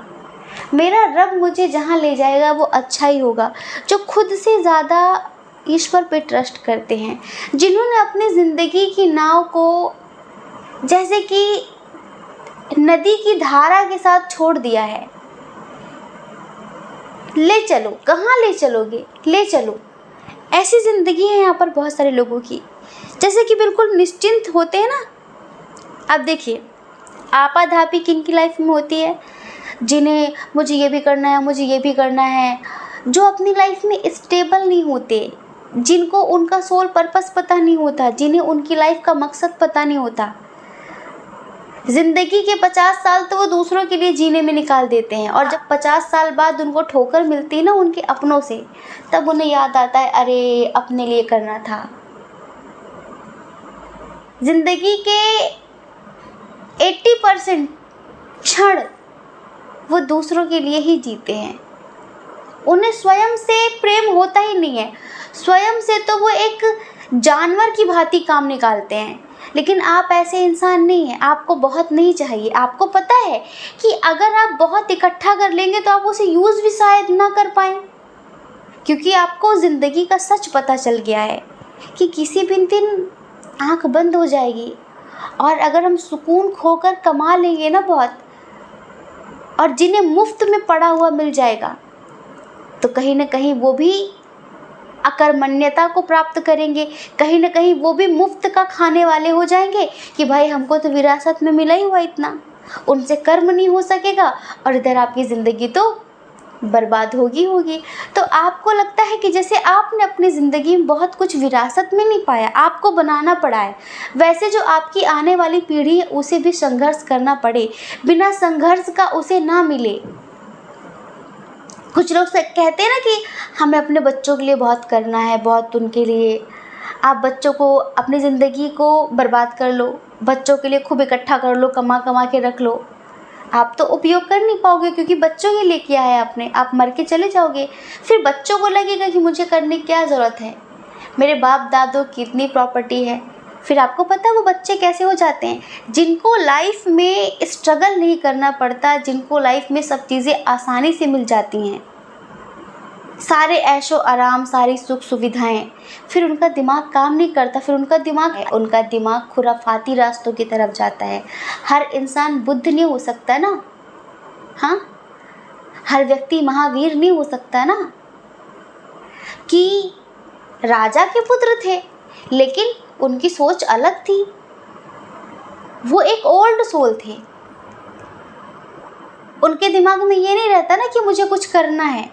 मेरा रब मुझे जहाँ ले जाएगा वो अच्छा ही होगा। जो खुद से ज़्यादा ईश्वर पे ट्रस्ट करते हैं, जिन्होंने अपनी ज़िंदगी की नाव को जैसे कि नदी की धारा के साथ छोड़ दिया है। ले चलो, कहाँ ले चलोगे, ले चलो। ऐसी ज़िंदगी है यहाँ पर बहुत सारे लोगों की, जैसे कि बिल्कुल निश्चिंत होते हैं ना। अब देखिए, आपाधापी किन की लाइफ में होती है? जिन्हें मुझे ये भी करना है, मुझे ये भी करना है, जो अपनी लाइफ में स्टेबल नहीं होते, जिनको उनका सोल पर्पस पता नहीं होता, जिन्हें उनकी लाइफ का मकसद पता नहीं होता। ज़िंदगी के 50 साल तो वो दूसरों के लिए जीने में निकाल देते हैं, और जब 50 साल बाद उनको ठोकर मिलती है ना उनके अपनों से, तब उन्हें याद आता है अरे अपने लिए करना था। ज़िंदगी के 80% क्षण वो दूसरों के लिए ही जीते हैं। उन्हें स्वयं से प्रेम होता ही नहीं है, स्वयं से तो वो एक जानवर की भांति काम निकालते हैं। लेकिन आप ऐसे इंसान नहीं हैं, आपको बहुत नहीं चाहिए। आपको पता है कि अगर आप बहुत इकट्ठा कर लेंगे तो आप उसे यूज़ भी शायद ना कर पाएँ, क्योंकि आपको ज़िंदगी का सच पता चल गया है कि किसी भी दिन आँख बंद हो जाएगी। और अगर हम सुकून खोकर कमा लेंगे ना बहुत, और जिन्हें मुफ्त में पड़ा हुआ मिल जाएगा, तो कहीं ना कहीं वो भी अकर्मण्यता को प्राप्त करेंगे, कहीं ना कहीं वो भी मुफ्त का खाने वाले हो जाएंगे कि भाई हमको तो विरासत में मिला ही हुआ इतना, उनसे कर्म नहीं हो सकेगा और इधर आपकी ज़िंदगी तो बर्बाद होगी। तो आपको लगता है कि जैसे आपने अपनी ज़िंदगी में बहुत कुछ विरासत में नहीं पाया, आपको बनाना पड़ा है, वैसे जो आपकी आने वाली पीढ़ी है उसे भी संघर्ष करना पड़े, बिना संघर्ष का उसे ना मिले। कुछ लोग कहते हैं ना कि हमें अपने बच्चों के लिए बहुत करना है, बहुत उनके लिए। आप बच्चों को अपनी ज़िंदगी को बर्बाद कर लो, बच्चों के लिए खूब इकट्ठा कर लो, कमा कमा के रख लो। आप तो उपयोग कर नहीं पाओगे, क्योंकि बच्चों के लिए किया है आपने, आप मर के चले जाओगे। फिर बच्चों को लगेगा कि मुझे करने की क्या ज़रूरत है, मेरे बाप दादों की इतनी प्रॉपर्टी है। फिर आपको पता है वो बच्चे कैसे हो जाते हैं? जिनको लाइफ में स्ट्रगल नहीं करना पड़ता, जिनको लाइफ में सब चीज़ें आसानी से मिल जाती हैं, सारे ऐशो आराम, सारी सुख सुविधाएं, फिर उनका दिमाग काम नहीं करता। फिर उनका दिमाग खुराफाती रास्तों की तरफ जाता है। हर इंसान बुद्ध नहीं हो सकता ना, हाँ, हर व्यक्ति महावीर नहीं हो सकता ना। कि राजा के पुत्र थे लेकिन उनकी सोच अलग थी, वो एक ओल्ड सोल थे। उनके दिमाग में ये नहीं रहता ना कि मुझे कुछ करना है,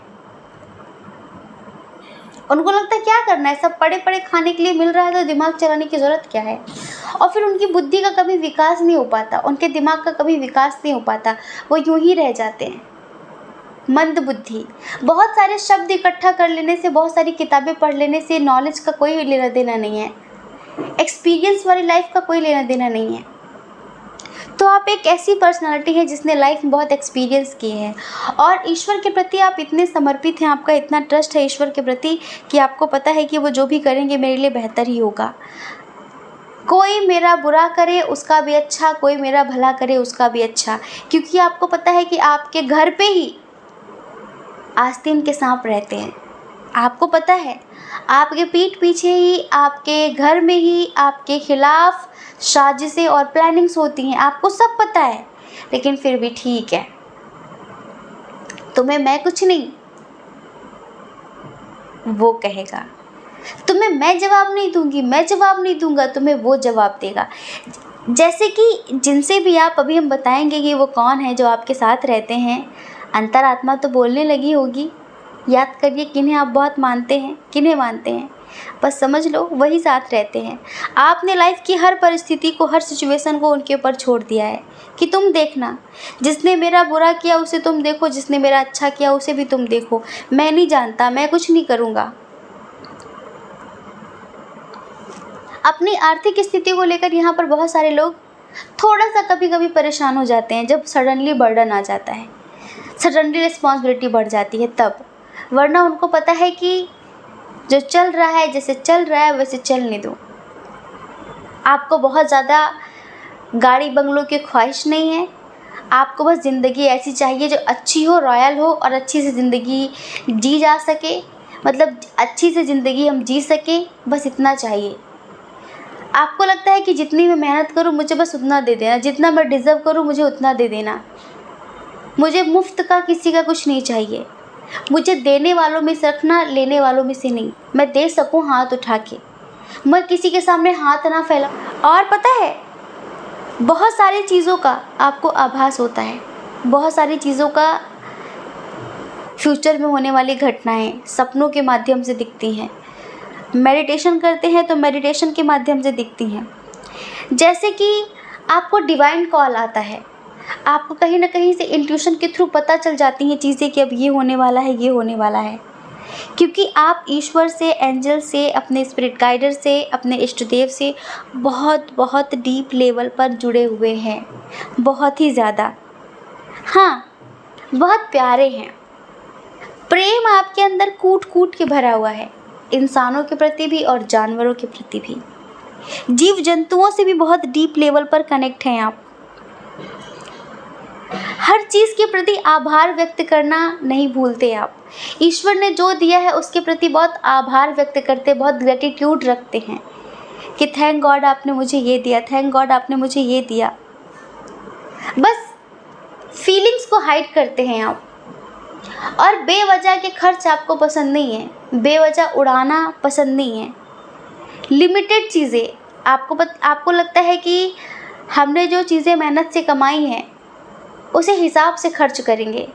उनको लगता है क्या करना है, सब पड़े पड़े खाने के लिए मिल रहा है तो दिमाग चलाने की ज़रूरत क्या है। और फिर उनकी बुद्धि का कभी विकास नहीं हो पाता, उनके दिमाग का कभी विकास नहीं हो पाता, वो यूं ही रह जाते हैं मंद बुद्धि। बहुत सारे शब्द इकट्ठा कर लेने से, बहुत सारी किताबें पढ़ लेने से नॉलेज का कोई लेना देना नहीं है, एक्सपीरियंस वाली लाइफ का कोई लेना देना नहीं है। तो आप एक ऐसी पर्सनालिटी है जिसने लाइफ में बहुत एक्सपीरियंस किए हैं, और ईश्वर के प्रति आप इतने समर्पित हैं, आपका इतना ट्रस्ट है ईश्वर के प्रति कि आपको पता है कि वो जो भी करेंगे मेरे लिए बेहतर ही होगा। कोई मेरा बुरा करे उसका भी अच्छा, कोई मेरा भला करे उसका भी अच्छा, क्योंकि आपको पता है कि आपके घर पे ही आस्तीन के सांप रहते हैं। आपको पता है आपके पीठ पीछे ही, आपके घर में ही आपके खिलाफ साजिशें और प्लानिंग्स होती हैं, आपको सब पता है। लेकिन फिर भी ठीक है, तुम्हें मैं कुछ नहीं, वो कहेगा। तुम्हें मैं जवाब नहीं दूंगी, मैं जवाब नहीं दूंगा, तुम्हें वो जवाब देगा। जैसे कि जिनसे भी आप अभी हम बताएंगे कि वो कौन है जो आपके साथ रहते हैं, अंतरात्मा तो बोलने लगी होगी। याद करिए किन्हें आप बहुत मानते हैं, किन्हें मानते हैं, बस समझ लो वही साथ रहते हैं। आपने लाइफ की हर परिस्थिति को, हर सिचुएशन को उनके ऊपर छोड़ दिया है कि तुम देखना, जिसने मेरा बुरा किया उसे तुम देखो, जिसने मेरा अच्छा किया उसे भी तुम देखो, मैं नहीं जानता, मैं कुछ नहीं करूँगा। अपनी आर्थिक स्थिति को लेकर यहाँ पर बहुत सारे लोग थोड़ा सा कभी कभी परेशान हो जाते हैं जब सडनली बर्डन आ जाता है सडनली रिस्पॉन्सिबिलिटी बढ़ जाती है तब, वरना उनको पता है कि जो चल रहा है, जैसे चल रहा है वैसे चलने दो। आपको बहुत ज़्यादा गाड़ी बंगलों की ख्वाहिश नहीं है, आपको बस ज़िंदगी ऐसी चाहिए जो अच्छी हो, रॉयल हो और अच्छी से ज़िंदगी जी जा सके, मतलब अच्छी से ज़िंदगी हम जी सकें, बस इतना चाहिए। आपको लगता है कि जितनी मैं मेहनत करूँ मुझे बस उतना दे देना, जितना मैं डिज़र्व करूँ मुझे उतना दे देना, मुझे मुफ्त का किसी का कुछ नहीं चाहिए, मुझे देने वालों में से रखना, लेने वालों में से नहीं। मैं दे सकूँ हाथ उठा के, मैं किसी के सामने हाथ ना फैलाऊं। और पता है, बहुत सारी चीज़ों का आपको आभास होता है, बहुत सारी चीज़ों का फ्यूचर में होने वाली घटनाएं सपनों के माध्यम से दिखती हैं। मेडिटेशन करते हैं तो मेडिटेशन के माध्यम से दिखती हैं। जैसे कि आपको डिवाइन कॉल आता है, आपको कहीं ना कहीं से इंट्यूशन के थ्रू पता चल जाती हैं चीज़ें कि अब ये होने वाला है, ये होने वाला है, क्योंकि आप ईश्वर से, एंजल से, अपने स्पिरिट गाइडर से, अपने इष्ट देव से बहुत बहुत डीप लेवल पर जुड़े हुए हैं, बहुत ही ज़्यादा। हाँ, बहुत प्यारे हैं। प्रेम आपके अंदर कूट कूट के भरा हुआ है, इंसानों के प्रति भी और जानवरों के प्रति भी, जीव जंतुओं से भी बहुत डीप लेवल पर कनेक्ट हैं आप। हर चीज़ के प्रति आभार व्यक्त करना नहीं भूलते आप। ईश्वर ने जो दिया है उसके प्रति बहुत आभार व्यक्त करते, बहुत ग्रेटिट्यूड रखते हैं कि थैंक गॉड आपने मुझे ये दिया, थैंक गॉड आपने मुझे ये दिया। बस फीलिंग्स को हाइड करते हैं आप। और बेवजह के खर्च आपको पसंद नहीं है, बेवजह उड़ाना पसंद नहीं है। लिमिटेड चीज़ें आपको लगता है कि हमने जो चीज़ें मेहनत से कमाई हैं उसे हिसाब से खर्च करेंगे,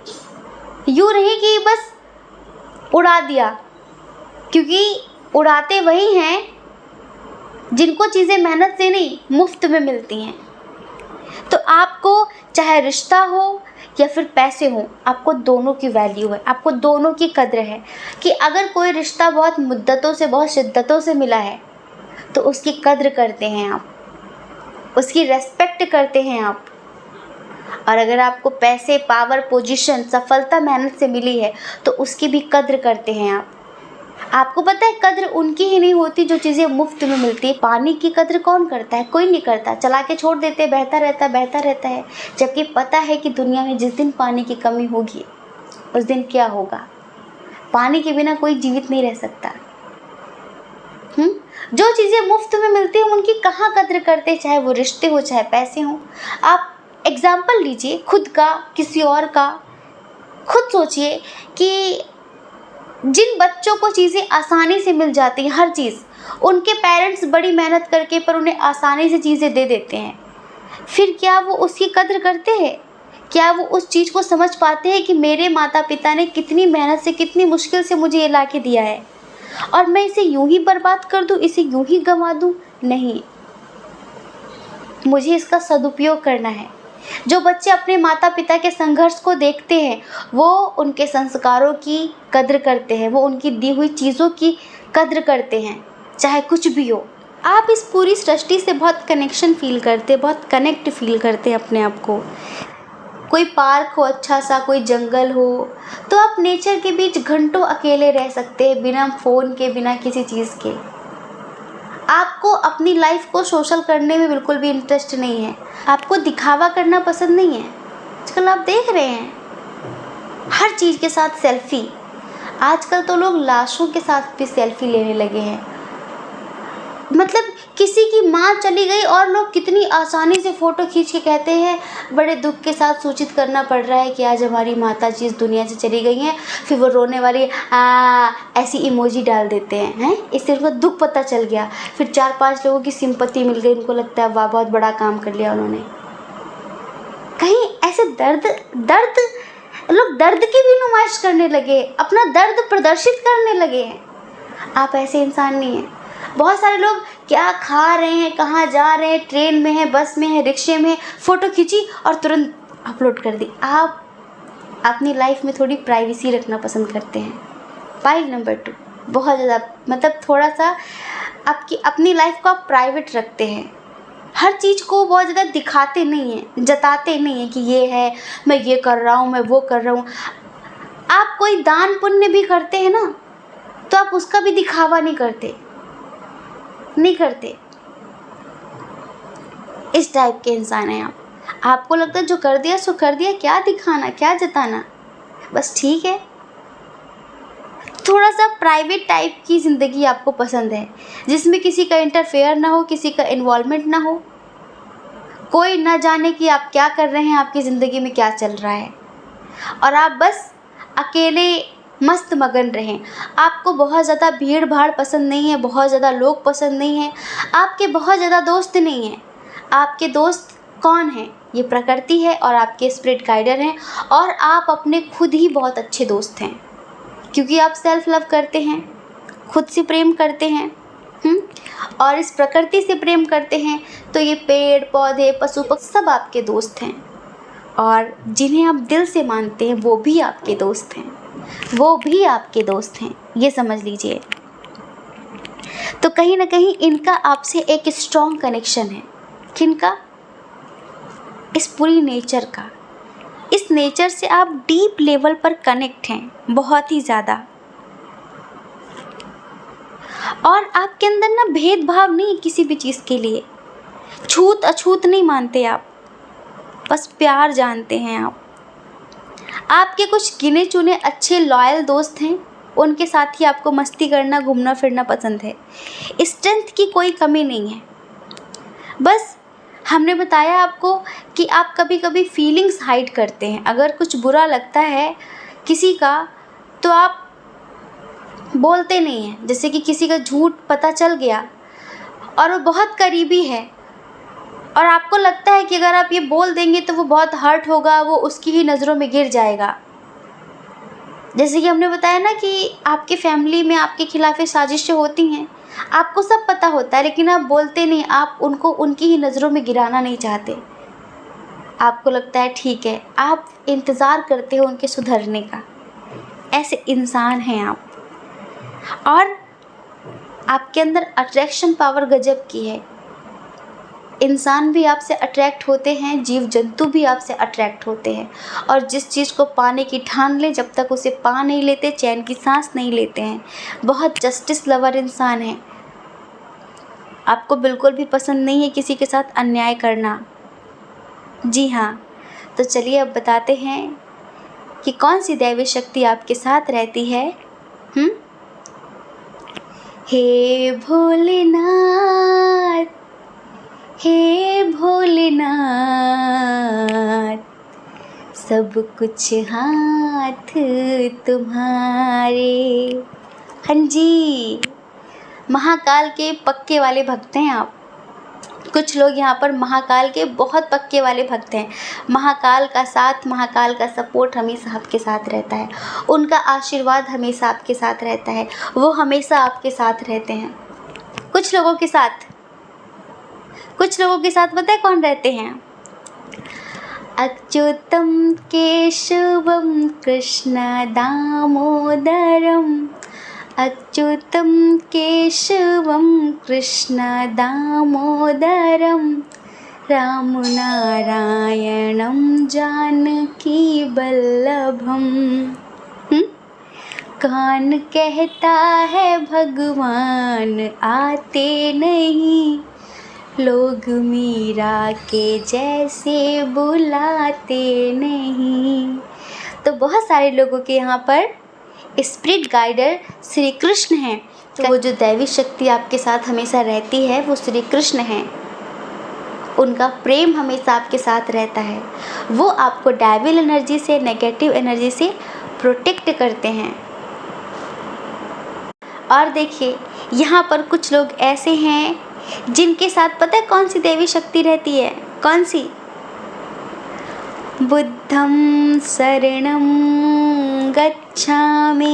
यूँ नहीं कि बस उड़ा दिया, क्योंकि उड़ाते वही हैं जिनको चीज़ें मेहनत से नहीं मुफ्त में मिलती हैं। तो आपको चाहे रिश्ता हो या फिर पैसे हो, आपको दोनों की वैल्यू है, आपको दोनों की कद्र है कि अगर कोई रिश्ता बहुत मुद्दतों से, बहुत शिद्दतों से मिला है तो उसकी कद्र करते हैं आप, उसकी रेस्पेक्ट करते हैं आप। और अगर आपको पैसे, पावर, पोजीशन, सफलता मेहनत से मिली है तो उसकी भी कद्र करते हैं आप। आपको पता है कद्र उनकी ही नहीं होती जो चीज़ें मुफ्त में मिलती है। पानी की कद्र कौन करता है? कोई नहीं करता, चला के छोड़ देते, बहता रहता है, जबकि पता है कि दुनिया में जिस दिन पानी की कमी होगी उस दिन क्या होगा। पानी के बिना कोई जीवित नहीं रह सकता। जो चीज़ें मुफ्त में मिलती हैं उनकी कहाँ कद्र करते, चाहे वो रिश्ते हो, चाहे पैसे हों। आप एग्जाम्पल लीजिए खुद का, किसी और का। खुद सोचिए कि जिन बच्चों को चीज़ें आसानी से मिल जाती हैं, हर चीज़, उनके पेरेंट्स बड़ी मेहनत करके पर उन्हें आसानी से चीज़ें दे देते हैं, फिर क्या वो उसकी कद्र करते हैं? क्या वो उस चीज़ को समझ पाते हैं कि मेरे माता पिता ने कितनी मेहनत से, कितनी मुश्किल से मुझे ये ला के दिया है और मैं इसे यूं ही बर्बाद कर दूं, इसे यूं ही गंवा दूं? नहीं, मुझे इसका सदुपयोग करना है। जो बच्चे अपने माता पिता के संघर्ष को देखते हैं वो उनके संस्कारों की कद्र करते हैं, वो उनकी दी हुई चीज़ों की कद्र करते हैं, चाहे कुछ भी हो। आप इस पूरी सृष्टि से बहुत कनेक्शन फील करते, बहुत कनेक्ट फील करते हैं अपने आप को। कोई पार्क हो अच्छा सा, कोई जंगल हो, तो आप नेचर के बीच घंटों अकेले रह सकते हैं, बिना फ़ोन के, बिना किसी चीज़ के। आपको अपनी लाइफ को सोशल करने में बिल्कुल भी इंटरेस्ट नहीं है, आपको दिखावा करना पसंद नहीं है। आजकल आप देख रहे हैं हर चीज़ के साथ सेल्फी। आजकल तो लोग लाशों के साथ भी सेल्फी लेने लगे हैं। मतलब किसी की माँ चली गई और लोग कितनी आसानी से फ़ोटो खींच के कहते हैं, बड़े दुख के साथ सूचित करना पड़ रहा है कि आज हमारी माता जी इस दुनिया से चली गई हैं। फिर वो रोने वाली ऐसी इमोजी डाल देते हैं, इससे उनको दुख पता चल गया। फिर 4-5 लोगों की सिंपैथी मिल गई, उनको लगता है वाह बहुत बड़ा काम कर लिया उन्होंने। कहीं ऐसे दर्द लोग दर्द की भी नुमाइश करने लगे, अपना दर्द प्रदर्शित करने लगे हैं। आप ऐसे इंसान नहीं हैं। बहुत सारे लोग क्या खा रहे हैं, कहाँ जा रहे हैं, ट्रेन में है, बस में है, रिक्शे में, फ़ोटो खींची और तुरंत अपलोड कर दी। आप अपनी लाइफ में थोड़ी प्राइवेसी रखना पसंद करते हैं। पॉइंट नंबर 2, बहुत ज़्यादा, मतलब थोड़ा सा आपकी अपनी लाइफ को आप प्राइवेट रखते हैं। हर चीज़ को बहुत ज़्यादा दिखाते नहीं हैं, जताते नहीं हैं कि ये है, मैं ये कर रहा हूँ, मैं वो कर रहा हूँ। आप कोई दान पुण्य भी करते हैं ना, तो आप उसका भी दिखावा नहीं करते, नहीं करते। इस टाइप के इंसान हैं आप। आपको लगता है जो कर दिया सो कर दिया, क्या दिखाना, क्या जताना, बस ठीक है। थोड़ा सा प्राइवेट टाइप की ज़िंदगी आपको पसंद है, जिसमें किसी का इंटरफेयर ना हो, किसी का इन्वॉल्वमेंट ना हो, कोई ना जाने कि आप क्या कर रहे हैं, आपकी ज़िंदगी में क्या चल रहा है, और आप बस अकेले मस्त मगन रहें। आपको बहुत ज़्यादा भीड़ भाड़ पसंद नहीं है, बहुत ज़्यादा लोग पसंद नहीं हैं, आपके बहुत ज़्यादा दोस्त नहीं हैं। आपके दोस्त कौन हैं? ये प्रकृति है और आपके स्पिरिट गाइडर हैं, और आप अपने खुद ही बहुत अच्छे दोस्त हैं, क्योंकि आप सेल्फ लव करते हैं, खुद से प्रेम करते हैं, और इस प्रकृति से प्रेम करते हैं। तो ये पेड़ पौधे पशु पक्षी सब आपके दोस्त हैं, और जिन्हें आप दिल से मानते हैं वो भी आपके दोस्त हैं, वो भी आपके दोस्त हैं, ये समझ लीजिए। तो कहीं ना कहीं इनका आपसे एक स्ट्रॉन्ग कनेक्शन है। किनका? इस पूरी नेचर का। इस नेचर से आप डीप लेवल पर कनेक्ट हैं, बहुत ही ज़्यादा। और आपके अंदर ना भेदभाव नहीं किसी भी चीज़ के लिए, छूत अछूत नहीं मानते आप, बस प्यार जानते हैं आप। आपके कुछ गिने चुने अच्छे लॉयल दोस्त हैं, उनके साथ ही आपको मस्ती करना, घूमना फिरना पसंद है। स्ट्रेंथ की कोई कमी नहीं है। बस हमने बताया आपको कि आप कभी कभी फीलिंग्स हाइड करते हैं। अगर कुछ बुरा लगता है किसी का तो आप बोलते नहीं हैं। जैसे कि किसी का झूठ पता चल गया और वो बहुत करीबी है, और आपको लगता है कि अगर आप ये बोल देंगे तो वो बहुत हर्ट होगा, वो उसकी ही नज़रों में गिर जाएगा। जैसे कि हमने बताया ना कि आपके फैमिली में आपके खिलाफ साजिशें होती हैं, आपको सब पता होता है, लेकिन आप बोलते नहीं, आप उनको उनकी ही नज़रों में गिराना नहीं चाहते। आपको लगता है ठीक है, आप इंतज़ार करते हो उनके सुधरने का। ऐसे इंसान हैं आप। और आपके अंदर अट्रैक्शन पावर गजब की है। इंसान भी आपसे अट्रैक्ट होते हैं, जीव जंतु भी आपसे अट्रैक्ट होते हैं, और जिस चीज़ को पाने की ठान ले, जब तक उसे पा नहीं लेते चैन की सांस नहीं लेते हैं। बहुत जस्टिस लवर इंसान है। आपको बिल्कुल भी पसंद नहीं है किसी के साथ अन्याय करना। जी हाँ, तो चलिए अब बताते हैं कि कौन सी दैवी शक्ति आपके साथ रहती है। हे भोलेनाथ, हे भोलेनाथ, सब कुछ हाथ तुम्हारे। हाँ जी, महाकाल के पक्के वाले भक्त हैं आप। कुछ लोग यहाँ पर महाकाल के बहुत पक्के वाले भक्त हैं। महाकाल का साथ, महाकाल का सपोर्ट हमेशा आपके साथ रहता है, उनका आशीर्वाद हमेशा आपके साथ रहता है, वो हमेशा आपके साथ रहते हैं। कुछ लोगों के साथ पता है कौन रहते हैं? अच्युतम केशवम कृष्ण दामोदरम, अच्युतम केशवम कृष्ण दामोदरम, राम नारायणम जानकी वल्लभम। कान कहता है भगवान आते नहीं, लोग मीरा के जैसे बुलाते नहीं। तो बहुत सारे लोगों के यहाँ पर स्पिरिट गाइडर श्री कृष्ण हैं। तो वो जो दैवी शक्ति आपके साथ हमेशा रहती है वो श्री कृष्ण हैं। उनका प्रेम हमेशा आपके साथ रहता है। वो आपको डेविल एनर्जी से, नेगेटिव एनर्जी से प्रोटेक्ट करते हैं। और देखिए यहाँ पर कुछ लोग ऐसे हैं जिनके साथ पता है कौन सी देवी शक्ति रहती है? कौन सी? बुद्धं शरणं गच्छामि,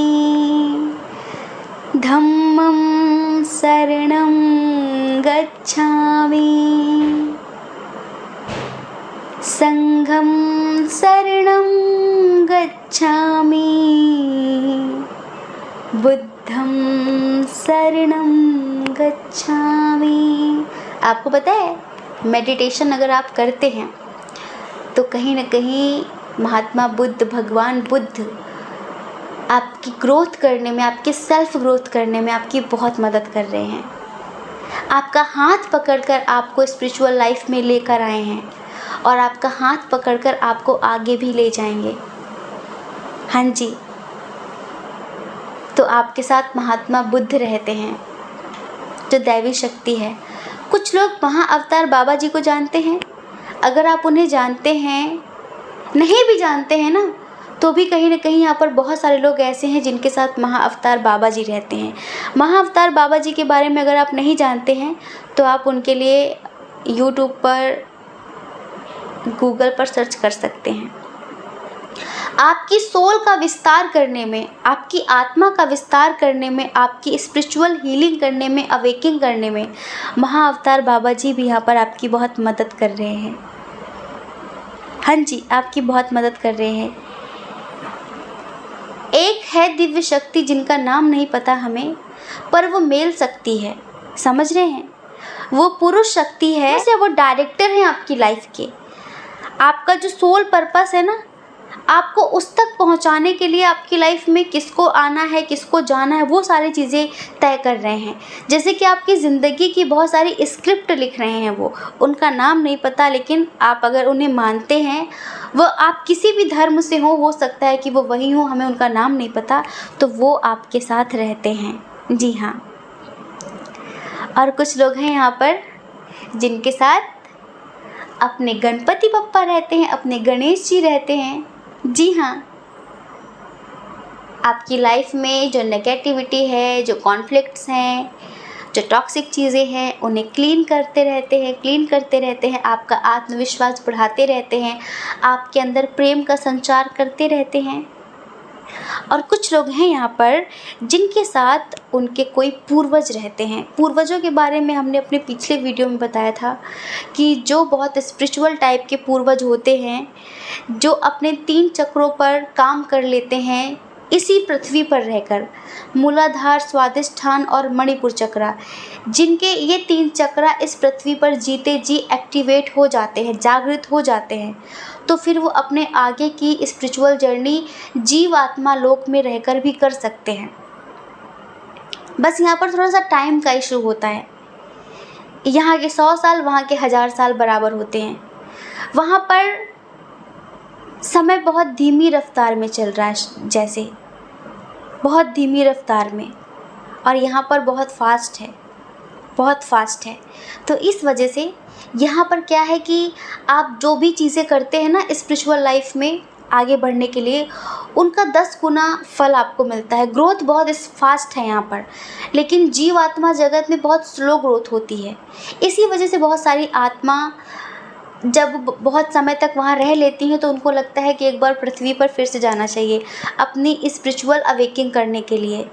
धम्मं शरणं गच्छामि, संघं शरणं गच्छामि, बुद्धं शरणं गच्छामि। आपको पता है मेडिटेशन अगर आप करते हैं तो कहीं ना कहीं महात्मा बुद्ध, भगवान बुद्ध आपकी ग्रोथ करने में, आपके सेल्फ ग्रोथ करने में आपकी बहुत मदद कर रहे हैं। आपका हाथ पकड़कर आपको स्पिरिचुअल लाइफ में लेकर आए हैं और आपका हाथ पकड़कर आपको आगे भी ले जाएंगे। हाँ जी, तो आपके साथ महात्मा बुद्ध रहते हैं जो दैवी शक्ति है। कुछ लोग महाअवतार बाबा जी को जानते हैं। अगर आप उन्हें जानते हैं, नहीं भी जानते हैं ना, तो भी कहीं ना कहीं यहाँ पर बहुत सारे लोग ऐसे हैं जिनके साथ महाअवतार बाबा जी रहते हैं। महाअवतार बाबा जी के बारे में अगर आप नहीं जानते हैं तो आप उनके लिए यूट्यूब पर, गूगल पर सर्च कर सकते हैं। आपकी सोल का विस्तार करने में, आपकी आत्मा का विस्तार करने में, आपकी स्पिरिचुअल हीलिंग करने में, अवेकिंग करने में महाअवतार बाबा जी भी यहाँ पर आपकी बहुत मदद कर रहे हैं। हाँ जी, आपकी बहुत मदद कर रहे हैं। एक है दिव्य शक्ति जिनका नाम नहीं पता हमें, पर वो मेल शक्ति है, समझ रहे हैं? वो पुरुष शक्ति है, जैसे वो डायरेक्टर हैं आपकी लाइफ के। आपका जो सोल पर्पस है ना, आपको उस तक पहुंचाने के लिए आपकी लाइफ में किसको आना है, किसको जाना है, वो सारी चीज़ें तय कर रहे हैं। जैसे कि आपकी ज़िंदगी की बहुत सारी स्क्रिप्ट लिख रहे हैं वो, उनका नाम नहीं पता, लेकिन आप अगर उन्हें मानते हैं, वो आप किसी भी धर्म से हो सकता है कि वो वही हो, हमें उनका नाम नहीं पता, तो वो आपके साथ रहते हैं। जी हाँ। और कुछ लोग हैं यहाँ पर जिनके साथ अपने गणपति बप्पा रहते हैं, अपने गणेश जी रहते हैं। जी हाँ, आपकी लाइफ में जो नेगेटिविटी है, जो कॉन्फ्लिक्ट्स हैं, जो टॉक्सिक चीज़ें हैं, उन्हें क्लीन करते रहते हैं, आपका आत्मविश्वास बढ़ाते रहते हैं, आपके अंदर प्रेम का संचार करते रहते हैं। और कुछ लोग हैं यहाँ पर जिनके साथ उनके कोई पूर्वज रहते हैं। पूर्वजों के बारे में हमने अपने पिछले वीडियो में बताया था कि जो बहुत स्पिरिचुअल टाइप के पूर्वज होते हैं, जो अपने 3 चक्रों पर काम कर लेते हैं इसी पृथ्वी पर रहकर, मूलाधार, स्वादिष्ठान और मणिपुर चक्रा, जिनके ये 3 चक्रा इस पृथ्वी पर जीते जी एक्टिवेट हो जाते हैं, जागृत हो जाते हैं, तो फिर वो अपने आगे की स्पिरिचुअल जर्नी जीव आत्मा लोक में रहकर भी कर सकते हैं। बस यहाँ पर थोड़ा सा टाइम का इशू होता है। यहाँ के 100 साल, वहाँ के 1000 साल बराबर होते हैं। वहाँ पर समय बहुत धीमी रफ्तार में चल रहा है, जैसे बहुत धीमी रफ्तार में, और यहाँ पर बहुत फास्ट है, बहुत फास्ट है। तो इस वजह से यहाँ पर क्या है कि आप जो भी चीज़ें करते हैं ना स्पिरिचुअल लाइफ में आगे बढ़ने के लिए, उनका 10 गुना फल आपको मिलता है। ग्रोथ बहुत फास्ट है यहाँ पर, लेकिन जीव आत्मा जगत में बहुत स्लो ग्रोथ होती है। इसी वजह से बहुत सारी आत्मा जब बहुत समय तक वहाँ रह लेती हैं तो उनको लगता है कि एक बार पृथ्वी पर फिर से जाना चाहिए अपनी स्पिरिचुअल अवेकिंग करने के लिए,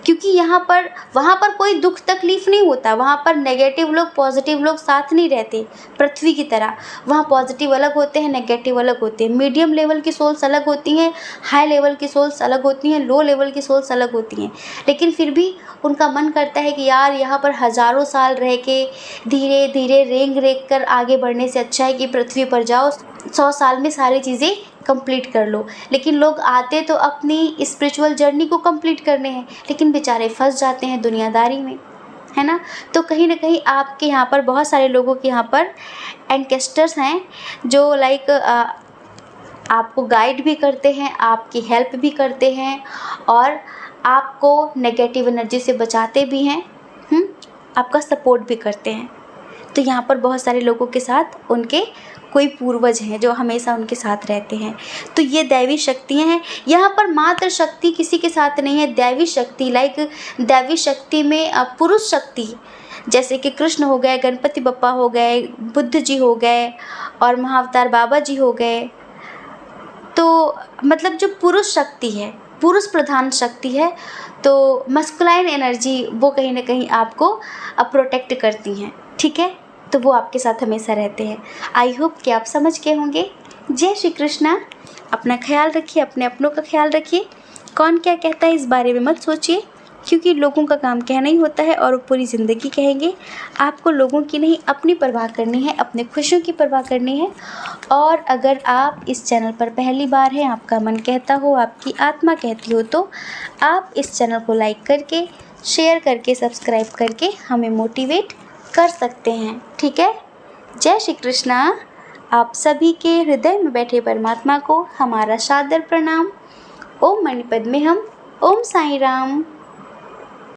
क्योंकि वहाँ पर कोई दुख तकलीफ़ नहीं होता। वहाँ पर नेगेटिव लोग, पॉजिटिव लोग साथ नहीं रहते पृथ्वी की तरह। वहाँ पॉजिटिव अलग होते हैं, नेगेटिव अलग होते हैं। मीडियम लेवल की सोल्स अलग होती हैं, हाई लेवल की सोल्स अलग होती हैं, लो लेवल की सोल्स अलग होती हैं। लेकिन फिर भी उनका मन करता है कि यार यहाँ पर हज़ारों साल रह के धीरे धीरे रेंग कर आगे बढ़ने से अच्छा है कि पृथ्वी पर जाओ, 100 साल में सारी चीज़ें कंप्लीट कर लो। लेकिन लोग आते तो अपनी स्पिरिचुअल जर्नी को कंप्लीट करने हैं, लेकिन बेचारे फंस जाते हैं दुनियादारी में, है ना। तो कहीं ना कहीं आपके यहाँ पर बहुत सारे लोगों के यहाँ पर एंकेस्टर्स हैं जो लाइक आपको गाइड भी करते हैं, आपकी हेल्प भी करते हैं और आपको नेगेटिव एनर्जी से बचाते भी हैं, आपका सपोर्ट भी करते हैं। तो यहाँ पर बहुत सारे लोगों के साथ उनके कोई पूर्वज हैं जो हमेशा उनके साथ रहते हैं। तो ये दैवी शक्तियाँ हैं। यहाँ पर मात्र शक्ति किसी के साथ नहीं है, दैवी शक्ति लाइक दैवी शक्ति में पुरुष शक्ति जैसे कि कृष्ण हो गए, गणपति बप्पा हो गए, बुद्ध जी हो गए और महाअवतार बाबा जी हो गए। तो मतलब जो पुरुष शक्ति है, पुरुष प्रधान शक्ति है, तो मस्कुलाइन एनर्जी वो कहीं ना कहीं आपको प्रोटेक्ट करती हैं, ठीक है। तो वो आपके साथ हमेशा रहते हैं। आई होप कि आप समझ गए होंगे। जय श्री कृष्णा। अपना ख्याल रखिए, अपने अपनों का ख्याल रखिए। कौन क्या कहता है इस बारे में मत सोचिए, क्योंकि लोगों का काम कहना ही होता है और वो पूरी ज़िंदगी कहेंगे। आपको लोगों की नहीं, अपनी परवाह करनी है, अपने खुशियों की परवाह करनी है। और अगर आप इस चैनल पर पहली बार हैं, आपका मन कहता हो, आपकी आत्मा कहती हो, तो आप इस चैनल को लाइक करके, शेयर करके, सब्सक्राइब करके हमें मोटिवेट कर सकते हैं। ठीक है। जय श्री कृष्णा। आप सभी के हृदय में बैठे परमात्मा को हमारा सादर प्रणाम। ओम मणिपद में हम। ओम साईं राम।